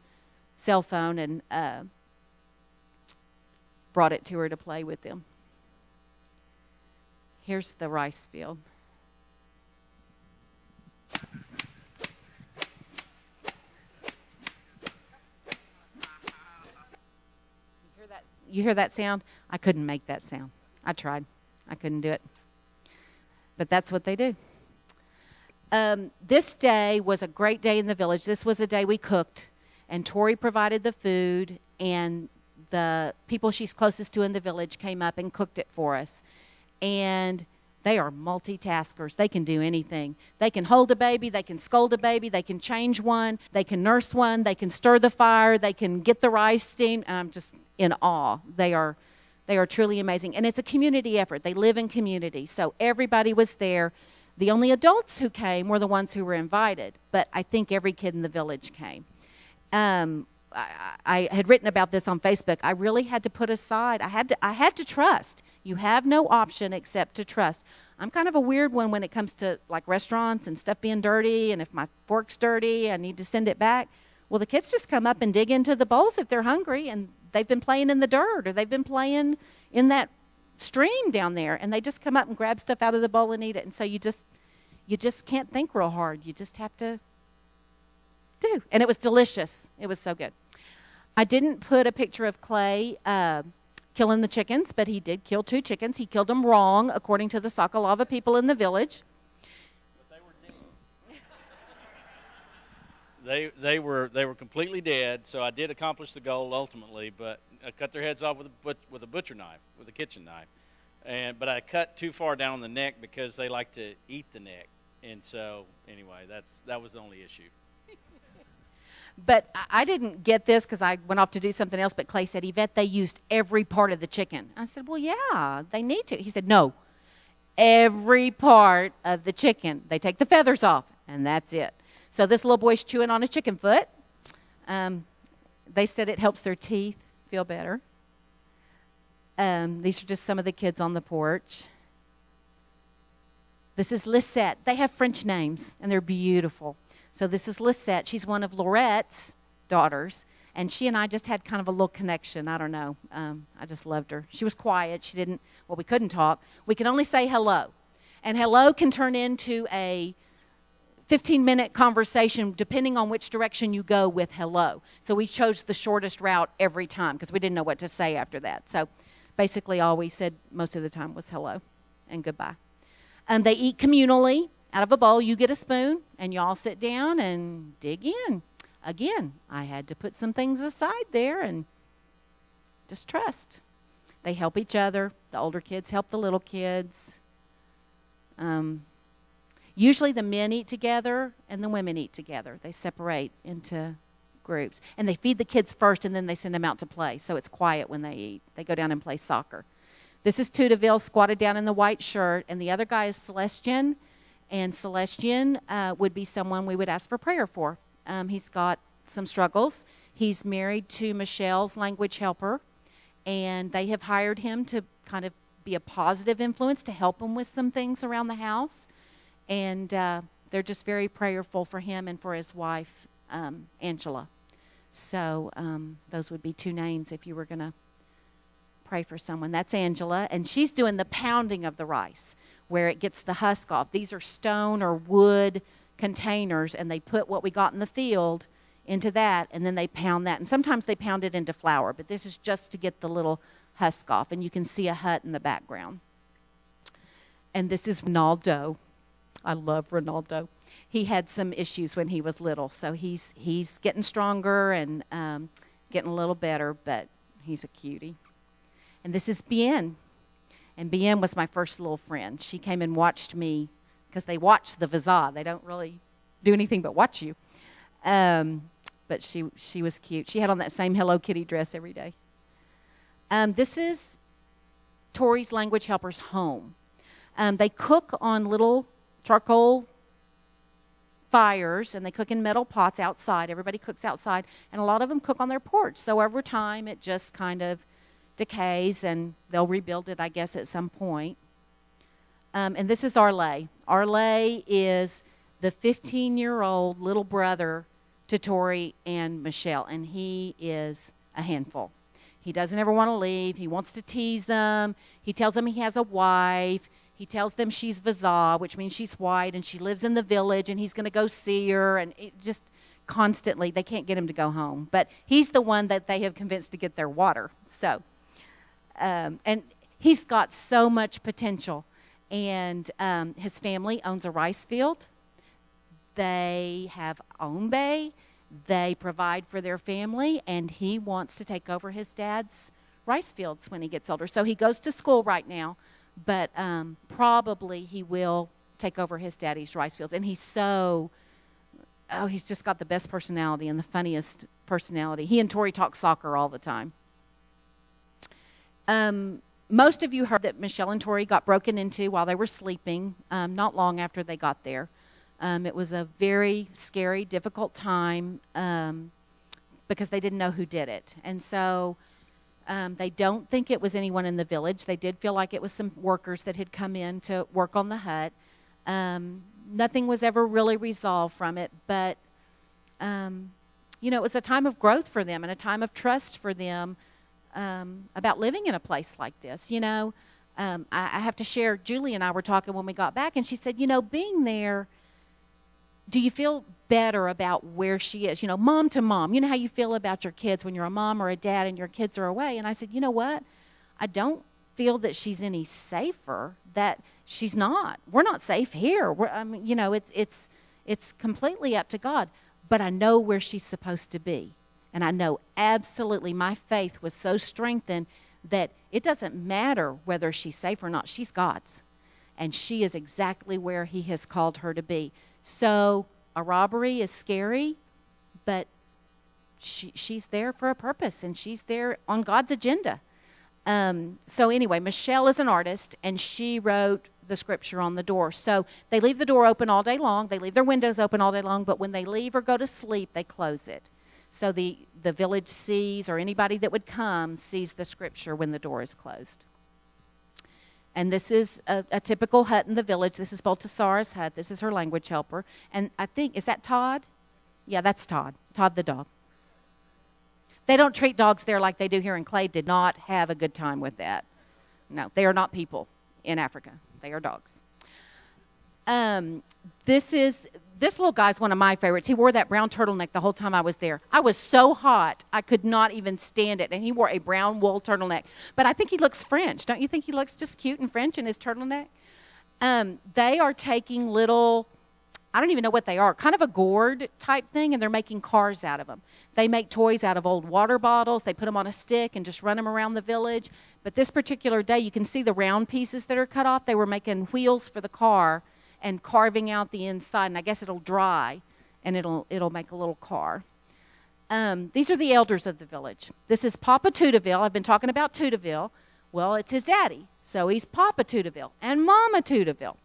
cell phone, and brought it to her to play with him. Here's the rice field. You hear that sound? I couldn't make that sound. I tried. I couldn't do it. But that's what they do. This day was a great day in the village. This was a day we cooked, and Tori provided the food, and the people she's closest to in the village came up and cooked it for us. And they are multitaskers. They can do anything. They can hold a baby. They can scold a baby. They can change one. They can nurse one. They can stir the fire. They can get the rice steamed. And I'm just in awe. They are truly amazing. And it's a community effort. They live in community. So everybody was there. The only adults who came were the ones who were invited. But I think every kid in the village came. I had written about this on Facebook. I really had to put aside. I had to trust. You have no option except to trust. I'm kind of a weird one when it comes to like restaurants and stuff being dirty. And if my fork's dirty, I need to send it back. Well, the kids just come up and dig into the bowls if they're hungry, and they've been playing in the dirt, or they've been playing in that stream down there, and they just come up and grab stuff out of the bowl and eat it. And so you just can't think real hard. You just have to do. And it was delicious. It was so good. I didn't put a picture of Clay killing the chickens, but he did kill 2 chickens. He killed them wrong, according to the Sakalava people in the village. But they were dead. They were completely dead. So I did accomplish the goal ultimately, but I cut their heads off with a butcher knife, with a kitchen knife. But I cut too far down on the neck because they like to eat the neck. And so anyway, that was the only issue. But I didn't get this because I went off to do something else, but Clay said, Yvette, they used every part of the chicken. I said, well, yeah, they need to. He said, no, every part of the chicken. They take the feathers off, and that's it. So this little boy's chewing on a chicken foot. They said it helps their teeth feel better. These are just some of the kids on the porch. This is Lisette. They have French names, and they're beautiful. So this is Lisette. She's one of Laurette's daughters, and she and I just had kind of a little connection. I don't know. I just loved her. She was quiet. We couldn't talk. We could only say hello. And hello can turn into a 15-minute conversation depending on which direction you go with hello. So we chose the shortest route every time because we didn't know what to say after that. So basically all we said most of the time was hello and goodbye. They eat communally. Out of a bowl, you get a spoon, and you all sit down and dig in. Again, I had to put some things aside there and just trust. They help each other. The older kids help the little kids. Usually the men eat together and the women eat together. They separate into groups. And they feed the kids first, and then they send them out to play, so it's quiet when they eat. They go down and play soccer. This is Tudaville squatted down in the white shirt, and the other guy is Celestian. And Celestian would be someone we would ask for prayer for. He's got some struggles. He's married to Michelle's language helper, and they have hired him to kind of be a positive influence to help him with some things around the house. And they're just very prayerful for him and for his wife, Angela. So those would be 2 names if you were going to pray for someone. That's Angela, and she's doing the pounding of the rice, where it gets the husk off. These are stone or wood containers, and they put what we got in the field into that, and then they pound that. And sometimes they pound it into flour, but this is just to get the little husk off. And you can see a hut in the background. And this is Ronaldo. I love Ronaldo. He had some issues when he was little, so he's getting stronger and getting a little better, but he's a cutie. And this is Bien. And Bien was my first little friend. She came and watched me, because they watch the Visa. They don't really do anything but watch you. But she was cute. She had on that same Hello Kitty dress every day. This is Tori's language helper's home. They cook on little charcoal fires, and they cook in metal pots outside. Everybody cooks outside, and a lot of them cook on their porch. So over time, it just kind of decays, and they'll rebuild it, I guess, at some point. And this is Arlay. Arlay is the 15-year-old little brother to Tori and Michelle, and he is a handful. He doesn't ever want to leave. He wants to tease them. He tells them he has a wife. He tells them she's Vazah, which means she's white, and she lives in the village, and he's going to go see her, and it just constantly, they can't get him to go home. But he's the one that they have convinced to get their water. So, and he's got so much potential. And his family owns a rice field. They have ombe. They provide for their family, and he wants to take over his dad's rice fields when he gets older. So he goes to school right now, but probably he will take over his daddy's rice fields. And he's he's just got the best personality and the funniest personality. He and Tori talk soccer all the time. Most of you heard that Michelle and Tori got broken into while they were sleeping, not long after they got there. It was a very scary, difficult time because they didn't know who did it. And so they don't think it was anyone in the village. They did feel like it was some workers that had come in to work on the hut. Nothing was ever really resolved from it, but, it was a time of growth for them and a time of trust for them about living in a place like this. I have to share, Julie and I were talking when we got back, and she said, being there, do you feel better about where she is? Mom to mom. You know how you feel about your kids when you're a mom or a dad and your kids are away? And I said, you know what? I don't feel that she's any safer, that she's not. We're not safe here. It's completely up to God. But I know where she's supposed to be. And I know absolutely my faith was so strengthened that it doesn't matter whether she's safe or not. She's God's. And she is exactly where he has called her to be. So a robbery is scary, but she's there for a purpose, and she's there on God's agenda. So anyway, Michelle is an artist, and she wrote the scripture on the door. So they leave the door open all day long. They leave their windows open all day long, but when they leave or go to sleep, they close it. So the village sees, or anybody that would come sees the scripture when the door is closed. And this is a typical hut in the village. This is Baltasar's hut. This is her language helper. And I think, is that Todd? Yeah, that's Todd. Todd the dog. They don't treat dogs there like they do here, and Clay did not have a good time with that. No, they are not people in Africa. They are dogs. This little guy's one of my favorites. He wore that brown turtleneck the whole time I was there. I was so hot, I could not even stand it. And he wore a brown wool turtleneck. But I think he looks French. Don't you think he looks just cute and French in his turtleneck? They are taking little, I don't even know what they are, kind of a gourd type thing, and they're making cars out of them. They make toys out of old water bottles. They put them on a stick and just run them around the village. But this particular day, you can see the round pieces that are cut off. They were making wheels for the car and carving out the inside, and I guess it'll dry, and it'll make a little car. These are the elders of the village. This is Papa Tudaville. I've been talking about Tudaville. Well, it's his daddy, so he's Papa Tudaville and Mama Tudaville.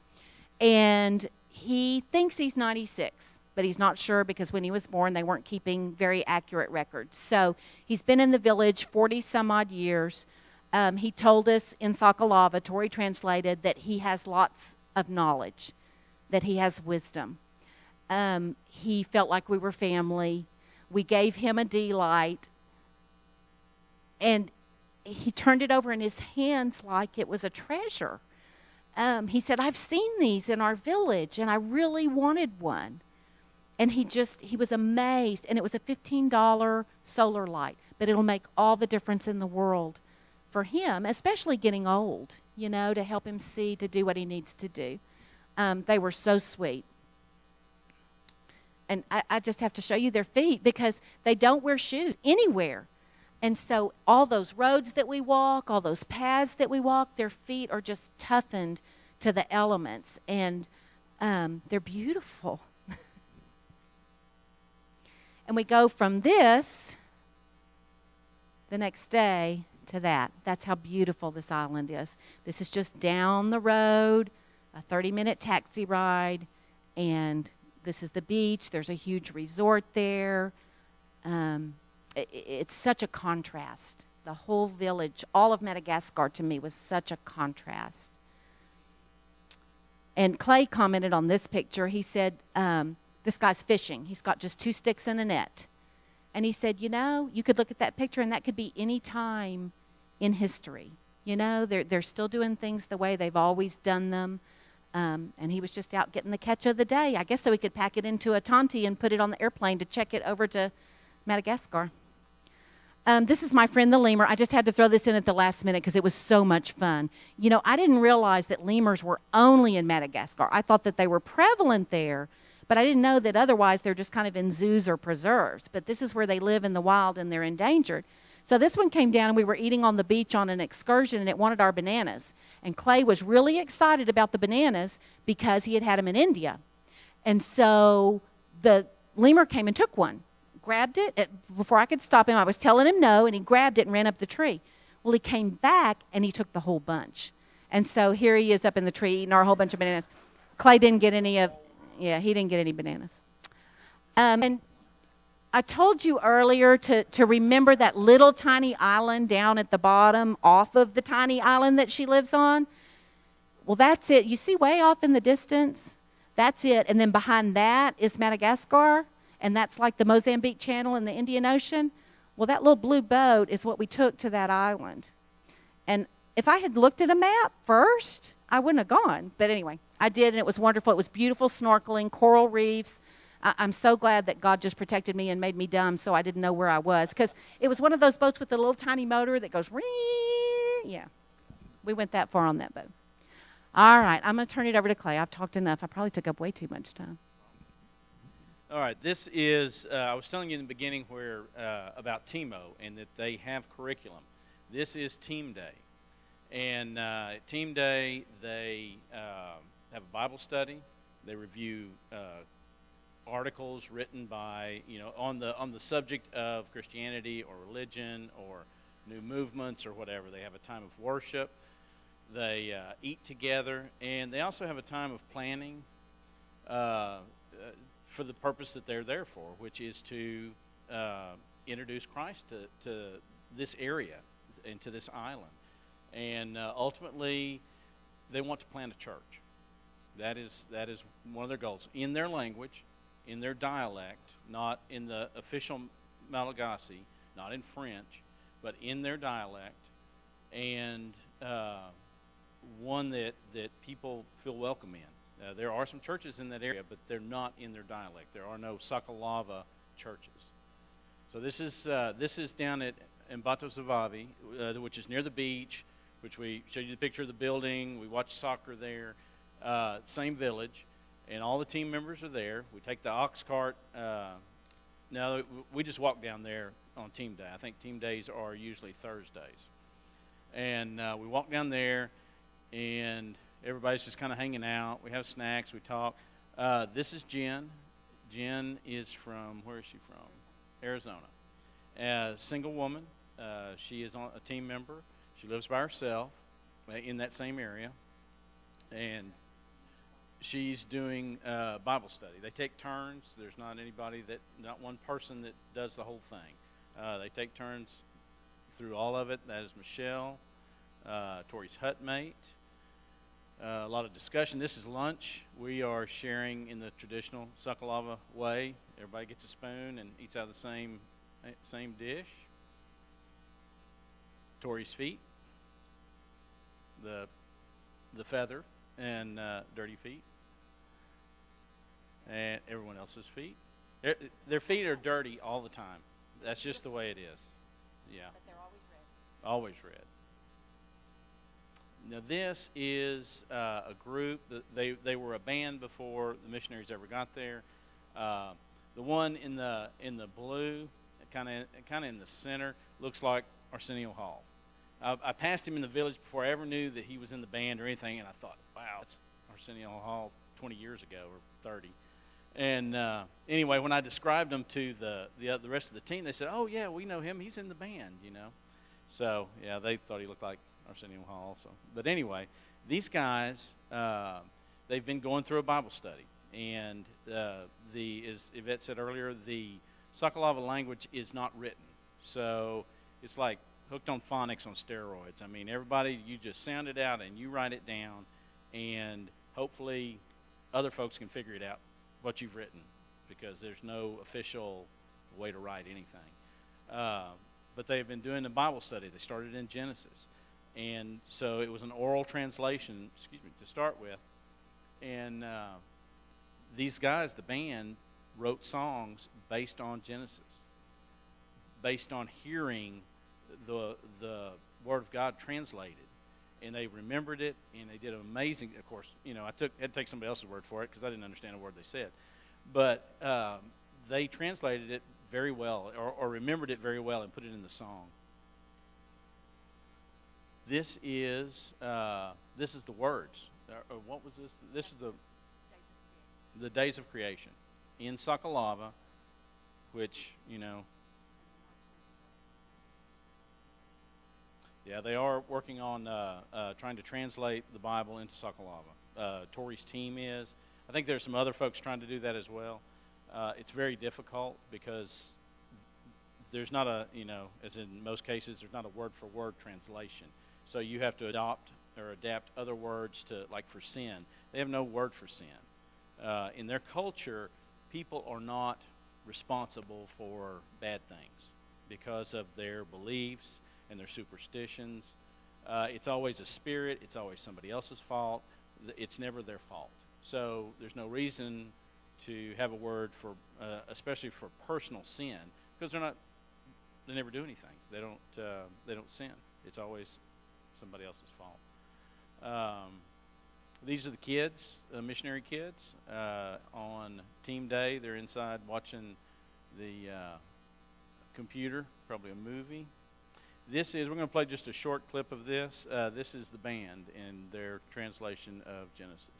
And he thinks he's 96, but he's not sure because when he was born, they weren't keeping very accurate records. So he's been in the village 40-some-odd years. He told us in Sakalava, Tori translated, that he has lots of knowledge, that he has wisdom. He felt like we were family. We gave him a D-light, and he turned it over in his hands like it was a treasure. He said, I've seen these in our village, and I really wanted one. And he was amazed, and it was a $15 solar light, but it'll make all the difference in the world for him, especially getting old, to help him see, to do what he needs to do. They were so sweet. And I just have to show you their feet because they don't wear shoes anywhere. And so all those roads that we walk, all those paths that we walk, their feet are just toughened to the elements. And they're beautiful. And we go from this the next day to that. That's how beautiful this island is. This is just down the road, a 30-minute taxi ride, and this is the beach. There's a huge resort there. It's such a contrast. The whole village, all of Madagascar to me was such a contrast. And Clay commented on this picture. He said, this guy's fishing. He's got just 2 sticks and a net. And he said, you could look at that picture and that could be any time in history. They're still doing things the way they've always done them. And he was just out getting the catch of the day, I guess, so he could pack it into a tanti and put it on the airplane to check it over to Madagascar. This is my friend the lemur. I just had to throw this in at the last minute because it was so much fun. I didn't realize that lemurs were only in Madagascar. I thought that they were prevalent there, but I didn't know that otherwise they're just kind of in zoos or preserves. But this is where they live in the wild and they're endangered. So this one came down and we were eating on the beach on an excursion and it wanted our bananas. And Clay was really excited about the bananas because he had had them in India. And so the lemur came and took one, grabbed it. Before I could stop him, I was telling him no, and he grabbed it and ran up the tree. Well, he came back and he took the whole bunch. And so here he is up in the tree eating our whole bunch of bananas. Clay didn't get any he didn't get any bananas. And I told you earlier to remember that little tiny island down at the bottom off of the tiny island that she lives on. Well, that's it. You see way off in the distance? That's it. And then behind that is Madagascar, and that's like the Mozambique Channel in the Indian Ocean. Well, that little blue boat is what we took to that island. And if I had looked at a map first, I wouldn't have gone. But anyway, I did, and it was wonderful. It was beautiful snorkeling, coral reefs. I'm so glad that God just protected me and made me dumb so I didn't know where I was. Because it was one of those boats with the little tiny motor that goes, ring. Yeah, we went that far on that boat. All right, I'm going to turn it over to Clay. I've talked enough. I probably took up way too much time. All right, this is, I was telling you in the beginning where about TEMO and that they have curriculum. This is Team Day. And at Team Day, they have a Bible study. They review articles written by, on the subject of Christianity or religion or new movements or whatever. They have a time of worship. They eat together, and they also have a time of planning for the purpose that they're there for, which is to introduce Christ to this area and to this island. And ultimately, they want to plant a church. That is one of their goals. In their language, in their dialect, not in the official Malagasy, not in French, but in their dialect, and one that people feel welcome in. There are some churches in that area, but they're not in their dialect. There are no Sakalava churches. So this is down at Mbatozavavi, which is near the beach, which we showed you the picture of the building. We watched soccer there. Same village, and all the team members are there. We take the ox cart. No, we just walk down there on team day. I think team days are usually Thursdays. And we walk down there, and everybody's just kind of hanging out. We have snacks. We talk. This is Jen. Jen is from, where is she from? Arizona. Single woman. She is a team member. She lives by herself in that same area. And she's doing Bible study. They take turns. There's not one person that does the whole thing. They take turns through all of it. That is Michelle, Tori's hutmate. A lot of discussion. This is lunch. We are sharing in the traditional Sakalava way. Everybody gets a spoon and eats out of the same dish. Tori's feet, the feather and dirty feet, and everyone else's feet. Their feet are dirty all the time. That's just the way it is. Yeah. But they're always red. Always red. Now this is a group. They were a band before the missionaries ever got there. The one in the blue, kind of in the center, looks like Arsenio Hall. I passed him in the village before I ever knew that he was in the band or anything, and I thought, wow, it's Arsenio Hall 20 years ago or 30. And anyway, when I described him to the rest of the team, they said, "Oh yeah, we know him. He's in the band, So yeah, they thought he looked like Arsenio Hall also. But anyway, these guys, they've been going through a Bible study, and as Yvette said earlier, the Sakalava language is not written, so it's like hooked on phonics on steroids. I mean, everybody, you just sound it out and you write it down, and hopefully other folks can figure it out what you've written, because there's no official way to write anything. But they've been doing a Bible study. They started in Genesis. And so it was an oral translation, to start with. And these guys, the band, wrote songs based on Genesis, based on hearing the Word of God translated. And they remembered it, and they did an amazing, of course, I had to take somebody else's word for it because I didn't understand a word they said. But they translated it very well, or remembered it very well, and put it in the song. This is the words. Or what was this? This is the days of creation in Sakalava, which Yeah, they are working on trying to translate the Bible into Sakalava. Tori's team is. I think there's some other folks trying to do that as well. It's very difficult because there's not as in most cases, there's not a word-for-word translation. So you have to adapt other words to, like for sin. They have no word for sin. In their culture, people are not responsible for bad things because of their beliefs and their superstitions. It's always a spirit. It's always somebody else's fault. It's never their fault. So there's no reason to have a word for, especially for personal sin, because they never do anything. They don't sin. It's always somebody else's fault. These are the kids, missionary kids. On team day, they're inside watching the computer, probably a movie. We're going to play just a short clip of this. This is the band in their translation of Genesis.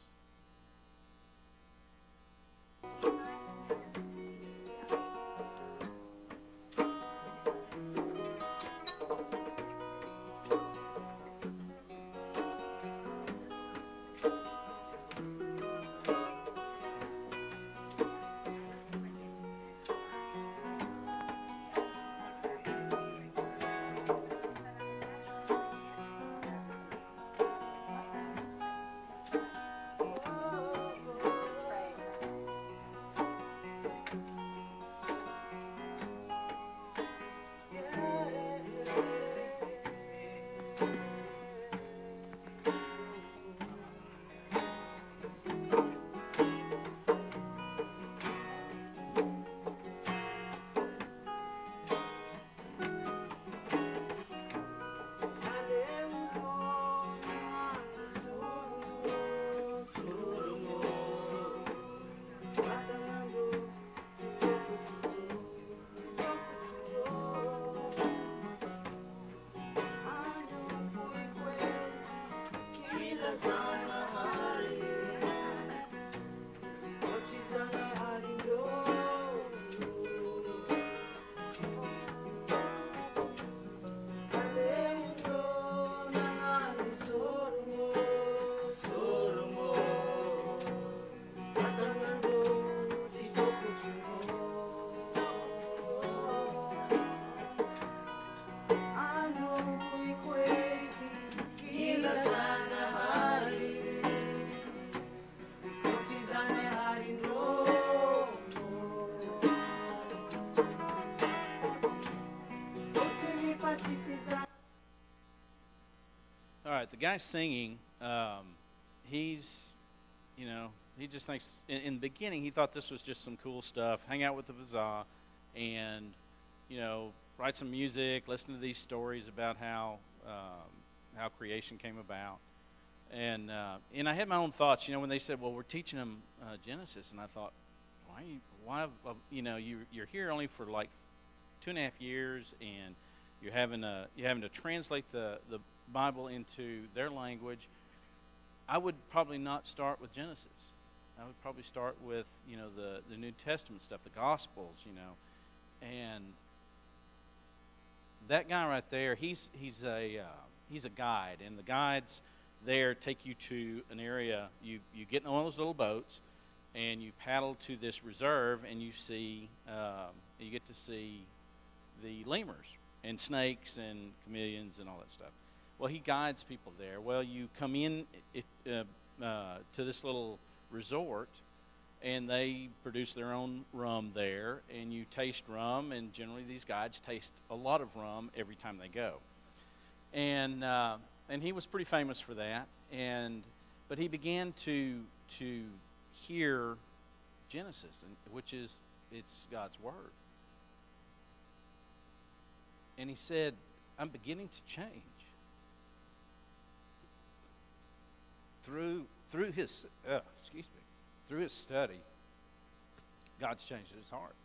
All right, the guy singing, he's, he just thinks, in the beginning, he thought this was just some cool stuff, hang out with the Vazah, and, write some music, listen to these stories about how creation came about. And I had my own thoughts, when they said, well, we're teaching them Genesis, and I thought, you're here only for like 2.5 years, and you're having to translate the Bible into their language. I would probably not start with Genesis. I would probably start with the New Testament stuff, the Gospels, and that guy right there, he's a guide, and the guides there take you to an area. You get in one of those little boats, and you paddle to this reserve, and you get to see the lemurs and snakes and chameleons and all that stuff. Well, he guides people there. Well, you come in to this little resort, and they produce their own rum there, and you taste rum, and generally these guides taste a lot of rum every time they go. And he was pretty famous for that, but he began to hear Genesis, which is God's Word. And he said, I'm beginning to change. Through his study, God's changed his heart.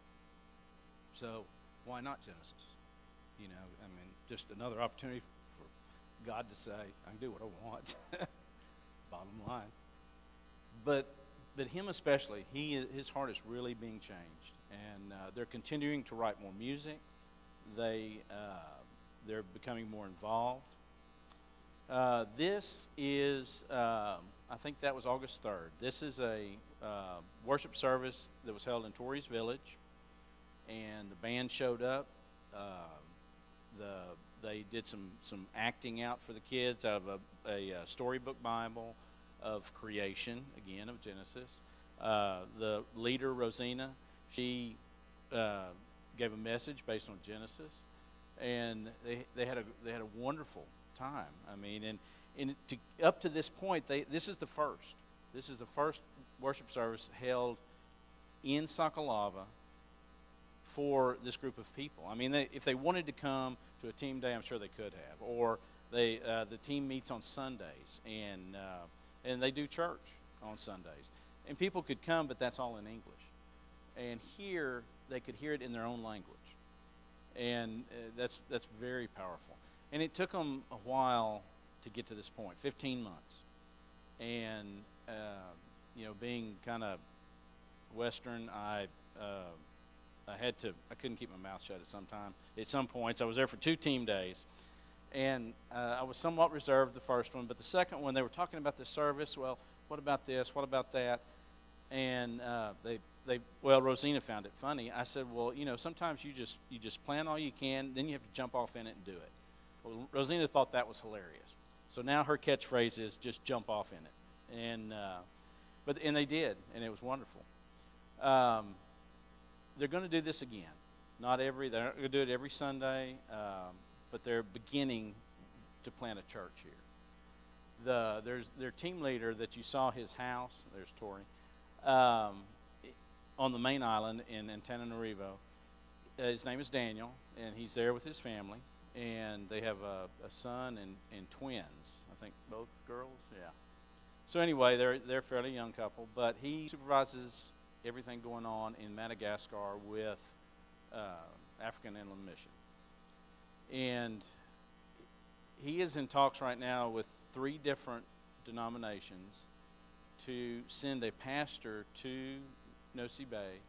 So why not Genesis? Just another opportunity for God to say, I can do what I want. Bottom line. But him especially, his heart is really being changed, and they're continuing to write more music. They're becoming more involved. This is, I think that was August 3rd. This is a worship service that was held in Torrey's Village, and the band showed up. They did some acting out for the kids out of a storybook Bible of creation, again, of Genesis. The leader, Rosina, she gave a message based on Genesis. and they had a wonderful time. I mean, and up to this point, this is the first worship service held in Sokolova for this group of people. I mean, if they wanted to come to a team day, I'm sure they could have. Or the team meets on Sundays, and they do church on Sundays, and people could come, but that's all in English. And here they could hear it in their own language, and that's very powerful. And it took them a while to get to this point, 15 months, and being kind of Western, I couldn't keep my mouth shut at some points. I was there for 2 team days, and I was somewhat reserved the first one, but the second one, they were talking about the service. Well, what about this? What about that? And Rosina found it funny. I said, well, sometimes you just plan all you can, then you have to jump off in it and do it. Well, Rosina thought that was hilarious. So now her catchphrase is just jump off in it. And they did, and it was wonderful. They're going to do this again. They're not going to do it every Sunday, but they're beginning to plant a church here. There's their team leader that you saw his house. There's Tori, on the main island in Antananarivo. His name is Daniel, and he's there with his family, and they have a son and twins. I think both girls. Yeah. So anyway, they're a fairly young couple, but he supervises everything going on in Madagascar with African Inland Mission. And he is in talks right now with 3 different denominations to send a pastor to Nosy Bay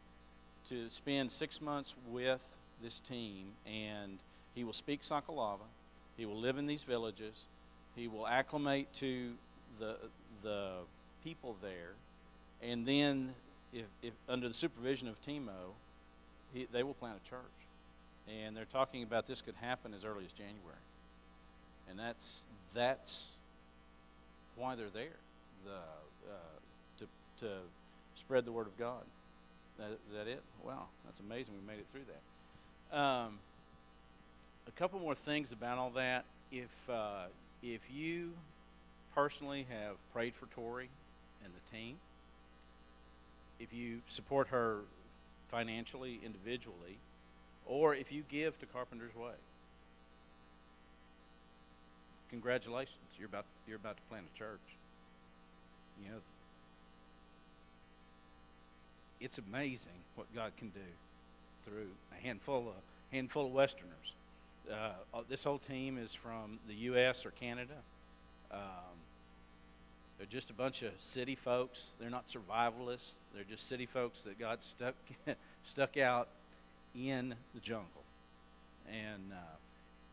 to spend 6 months with this team, and he will speak Sokolova. He will live in these villages. He will acclimate to the people there, and then if under the supervision of Timo, they will plant a church. And they're talking about this could happen as early as January. And that's why they're there, to spread the word of God. Is that it? Wow, that's amazing. We made it through that. A couple more things about all that. If you personally have prayed for Tori and the team, if you support her financially, individually, or if you give to Carpenter's Way, congratulations, you're about to plant a church. It's amazing what God can do through a handful of Westerners. This whole team is from the U.S. or Canada. They're just a bunch of city folks. They're not survivalists. They're just city folks that God stuck out in the jungle, and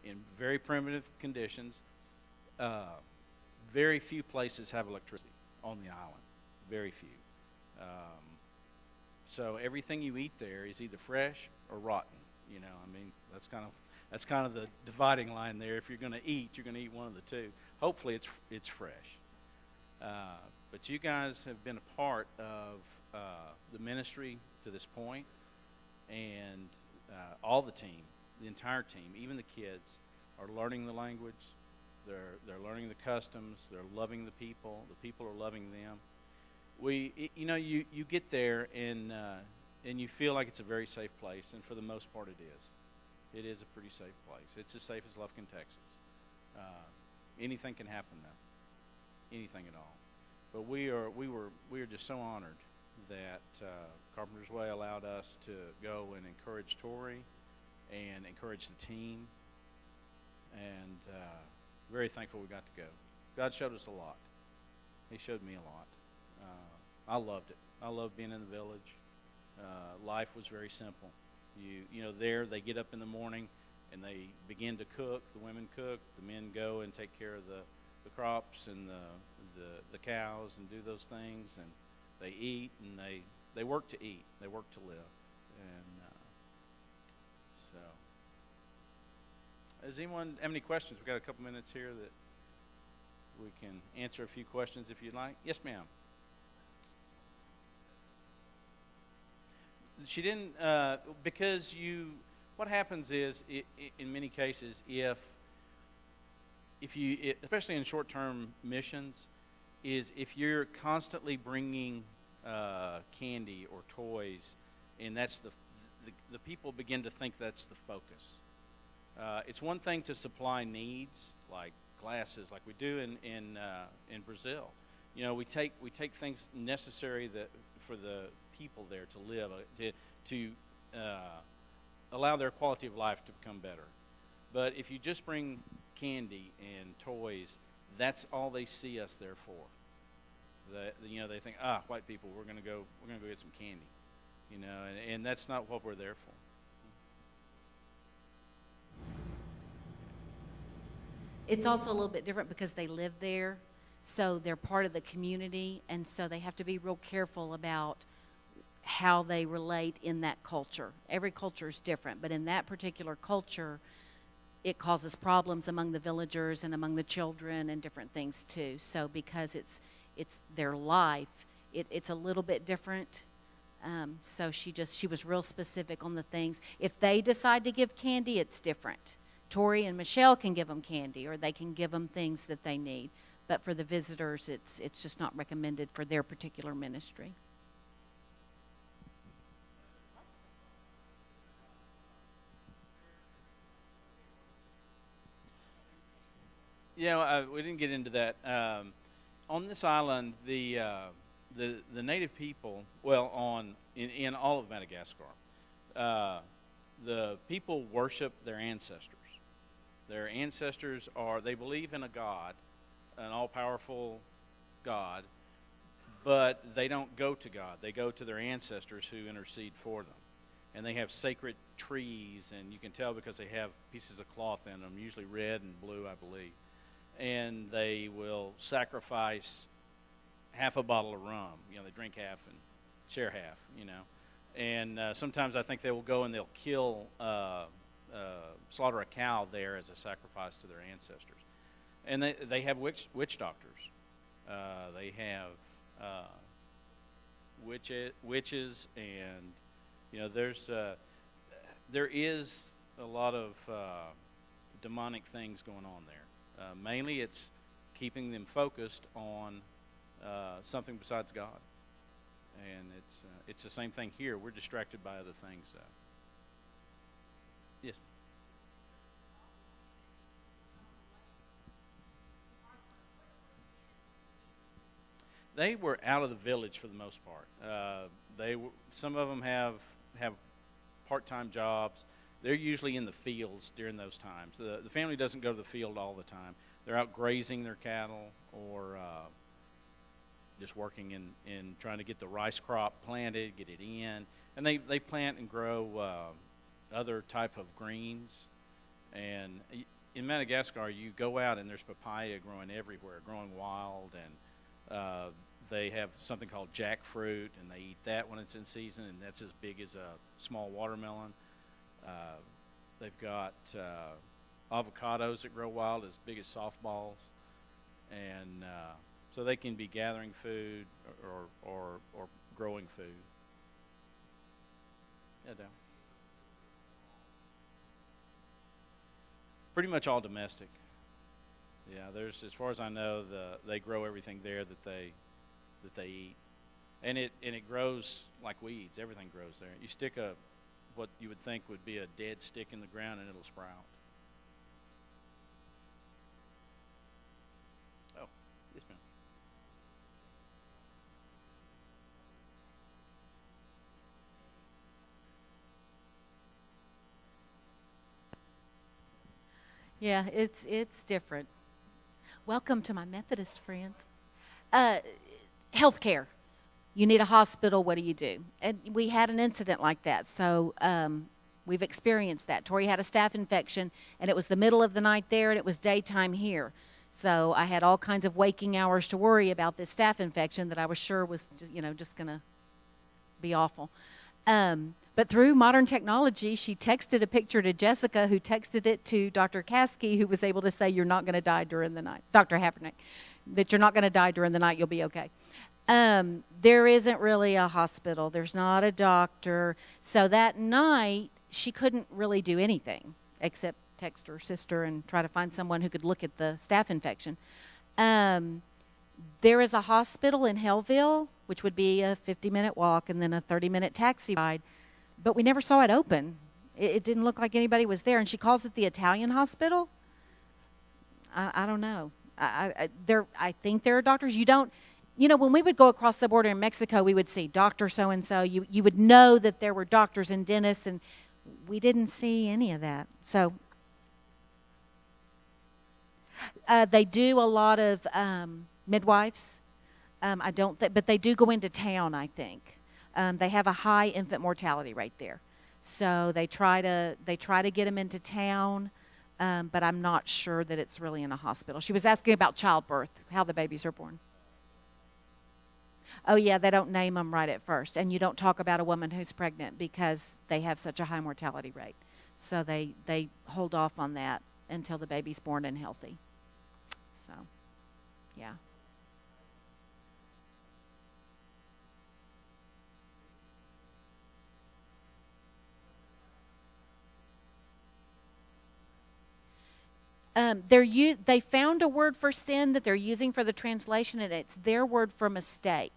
in very primitive conditions. Very few places have electricity on the island. Very few. So everything you eat there is either fresh or rotten. That's kind of the dividing line there. If you're going to eat, you're going to eat one of the two. Hopefully, it's fresh. But you guys have been a part of the ministry to this point, and all the team, the entire team, even the kids, are learning the language. They're learning the customs. They're loving the people. The people are loving them. You get there and you feel like it's a very safe place, and for the most part, it is. It is a pretty safe place. It's as safe as Lufkin, Texas. Anything can happen though. Anything at all. But we are just so honored that Carpenter's Way allowed us to go and encourage Tori and encourage the team, and very thankful we got to go. God showed us a lot. He showed me a lot. I loved it. I loved being in the village. Life was very simple. There they get up in the morning and they begin to cook. The women cook. The men go and take care of the crops and the cows and do those things, and they eat, and they work to eat. They work to live. And so, does anyone have any questions? We've got a couple minutes here that we can answer a few questions if you'd like. Yes, ma'am. She didn't, because what happens is, in many cases, if you, especially in short-term missions, is if you're constantly bringing candy or toys, and that's the people begin to think that's the focus. It's one thing to supply needs like glasses, like we do in Brazil. You know, we take things necessary for the people there to live, to allow their quality of life to become better. But if you just bring candy and toys, that's all they see us there for. They think, white people, we're gonna go get some candy, and that's not what we're there for. It's also a little bit different because they live there, so they're part of the community, and so they have to be real careful about how they relate in that culture. Every culture is different, but in that particular culture, it causes problems among the villagers and among the children and different things too. So because it's their life, it's a little bit different. So she was real specific on the things. If they decide to give candy, it's different. Tori and Michelle can give them candy, or they can give them things that they need. But for the visitors, it's just not recommended for their particular ministry. Yeah, we didn't get into that. On this island, the native people, in all of Madagascar, the people worship their ancestors. Their ancestors they believe in a God, an all-powerful God, but they don't go to God. They go to their ancestors who intercede for them. And they have sacred trees, and you can tell because they have pieces of cloth in them, usually red and blue, I believe. And they will sacrifice half a bottle of rum. They drink half and share half, And sometimes I think they will go and they'll kill, slaughter a cow there as a sacrifice to their ancestors. And they have witch doctors. They have witches, and there is a lot of demonic things going on there. Mainly, it's keeping them focused on something besides God, and it's the same thing here. We're distracted by other things. Yes. They were out of the village for the most part. Some of them have part-time jobs. They're usually in the fields during those times. The family doesn't go to the field all the time. They're out grazing their cattle or just working in trying to get the rice crop planted, get it in. And they plant and grow other type of greens. And in Madagascar, you go out and there's papaya growing everywhere, growing wild. And they have something called jackfruit, and they eat that when it's in season, and that's as big as a small watermelon. They've got avocados that grow wild as big as softballs, and so they can be gathering food or growing food. Yeah, down. Pretty much all domestic. Yeah, there's, as far as I know, they grow everything there that they eat, and it grows like weeds. Everything grows there. You stick what you would think would be a dead stick in the ground, and it'll sprout. Oh, yes, ma'am. Yeah, it's different. Welcome to my Methodist friends. Healthcare. You need a hospital, what do you do? And we had an incident like that, so we've experienced that. Tori had a staph infection, and it was the middle of the night there, and it was daytime here. So I had all kinds of waking hours to worry about this staph infection that I was sure was, just going to be awful. But through modern technology, she texted a picture to Jessica, who texted it to Dr. Caskey, who was able to say, you're not going to die during the night. Dr. Habernick, that you're not going to die during the night, you'll be okay. There isn't really a hospital. There's not a doctor. So that night, she couldn't really do anything except text her sister and try to find someone who could look at the staph infection. There is a hospital in Hellville, which would be a 50-minute walk and then a 30-minute taxi ride, but we never saw it open. It didn't look like anybody was there, and she calls it the Italian hospital. I don't know. I think there are doctors. You don't, when we would go across the border in Mexico, we would see Dr. So-and-so. You would know that there were doctors and dentists, and we didn't see any of that. So they do a lot of midwives. But they do go into town, I think. They have a high infant mortality right there. So they try to get them into town, but I'm not sure that it's really in a hospital. She was asking about childbirth, how the babies are born. Oh, yeah, they don't name them right at first. And you don't talk about a woman who's pregnant because they have such a high mortality rate. So they hold off on that until the baby's born and healthy. So, yeah. They found a word for sin that they're using for the translation, and it's their word for mistake.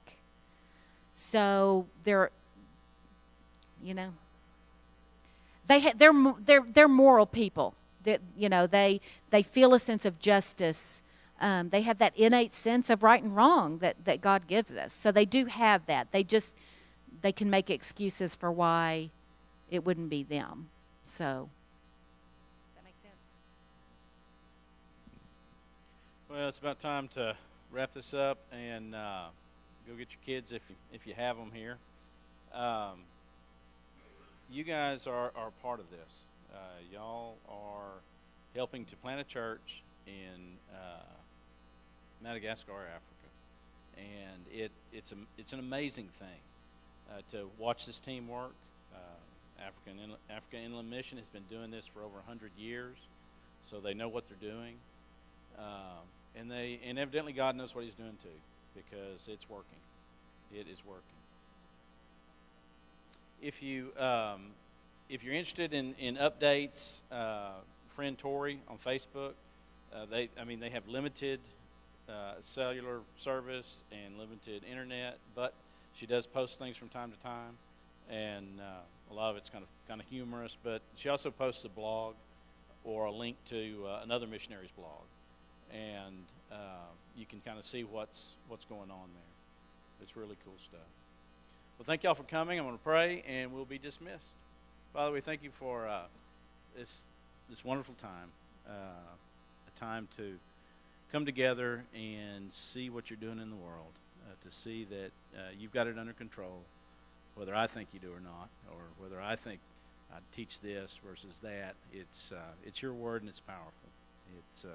So they're moral people. They feel a sense of justice. They have that innate sense of right and wrong that God gives us. So they do have that. They can make excuses for why it wouldn't be them. So. Well, it's about time to wrap this up and go get your kids if you have them here. You guys are part of this. Y'all are helping to plant a church in Madagascar, Africa, and it's an amazing thing to watch this team work. Africa Inland Mission has been doing this for over 100 years, so they know what they're doing. And evidently God knows what He's doing too, because it's working. It is working. If you're interested in updates, friend Tori on Facebook, they have limited cellular service and limited internet, but she does post things from time to time, and a lot of it's kind of humorous. But she also posts a blog or a link to another missionary's blog. And you can kind of see what's going on there. It's really cool stuff. Well, thank y'all for coming. I'm going to pray, and we'll be dismissed. Father, we thank you for this wonderful time, a time to come together and see what you're doing in the world, to see that you've got it under control, whether I think you do or not, or whether I think I teach this versus that. It's your word, and it's powerful. It's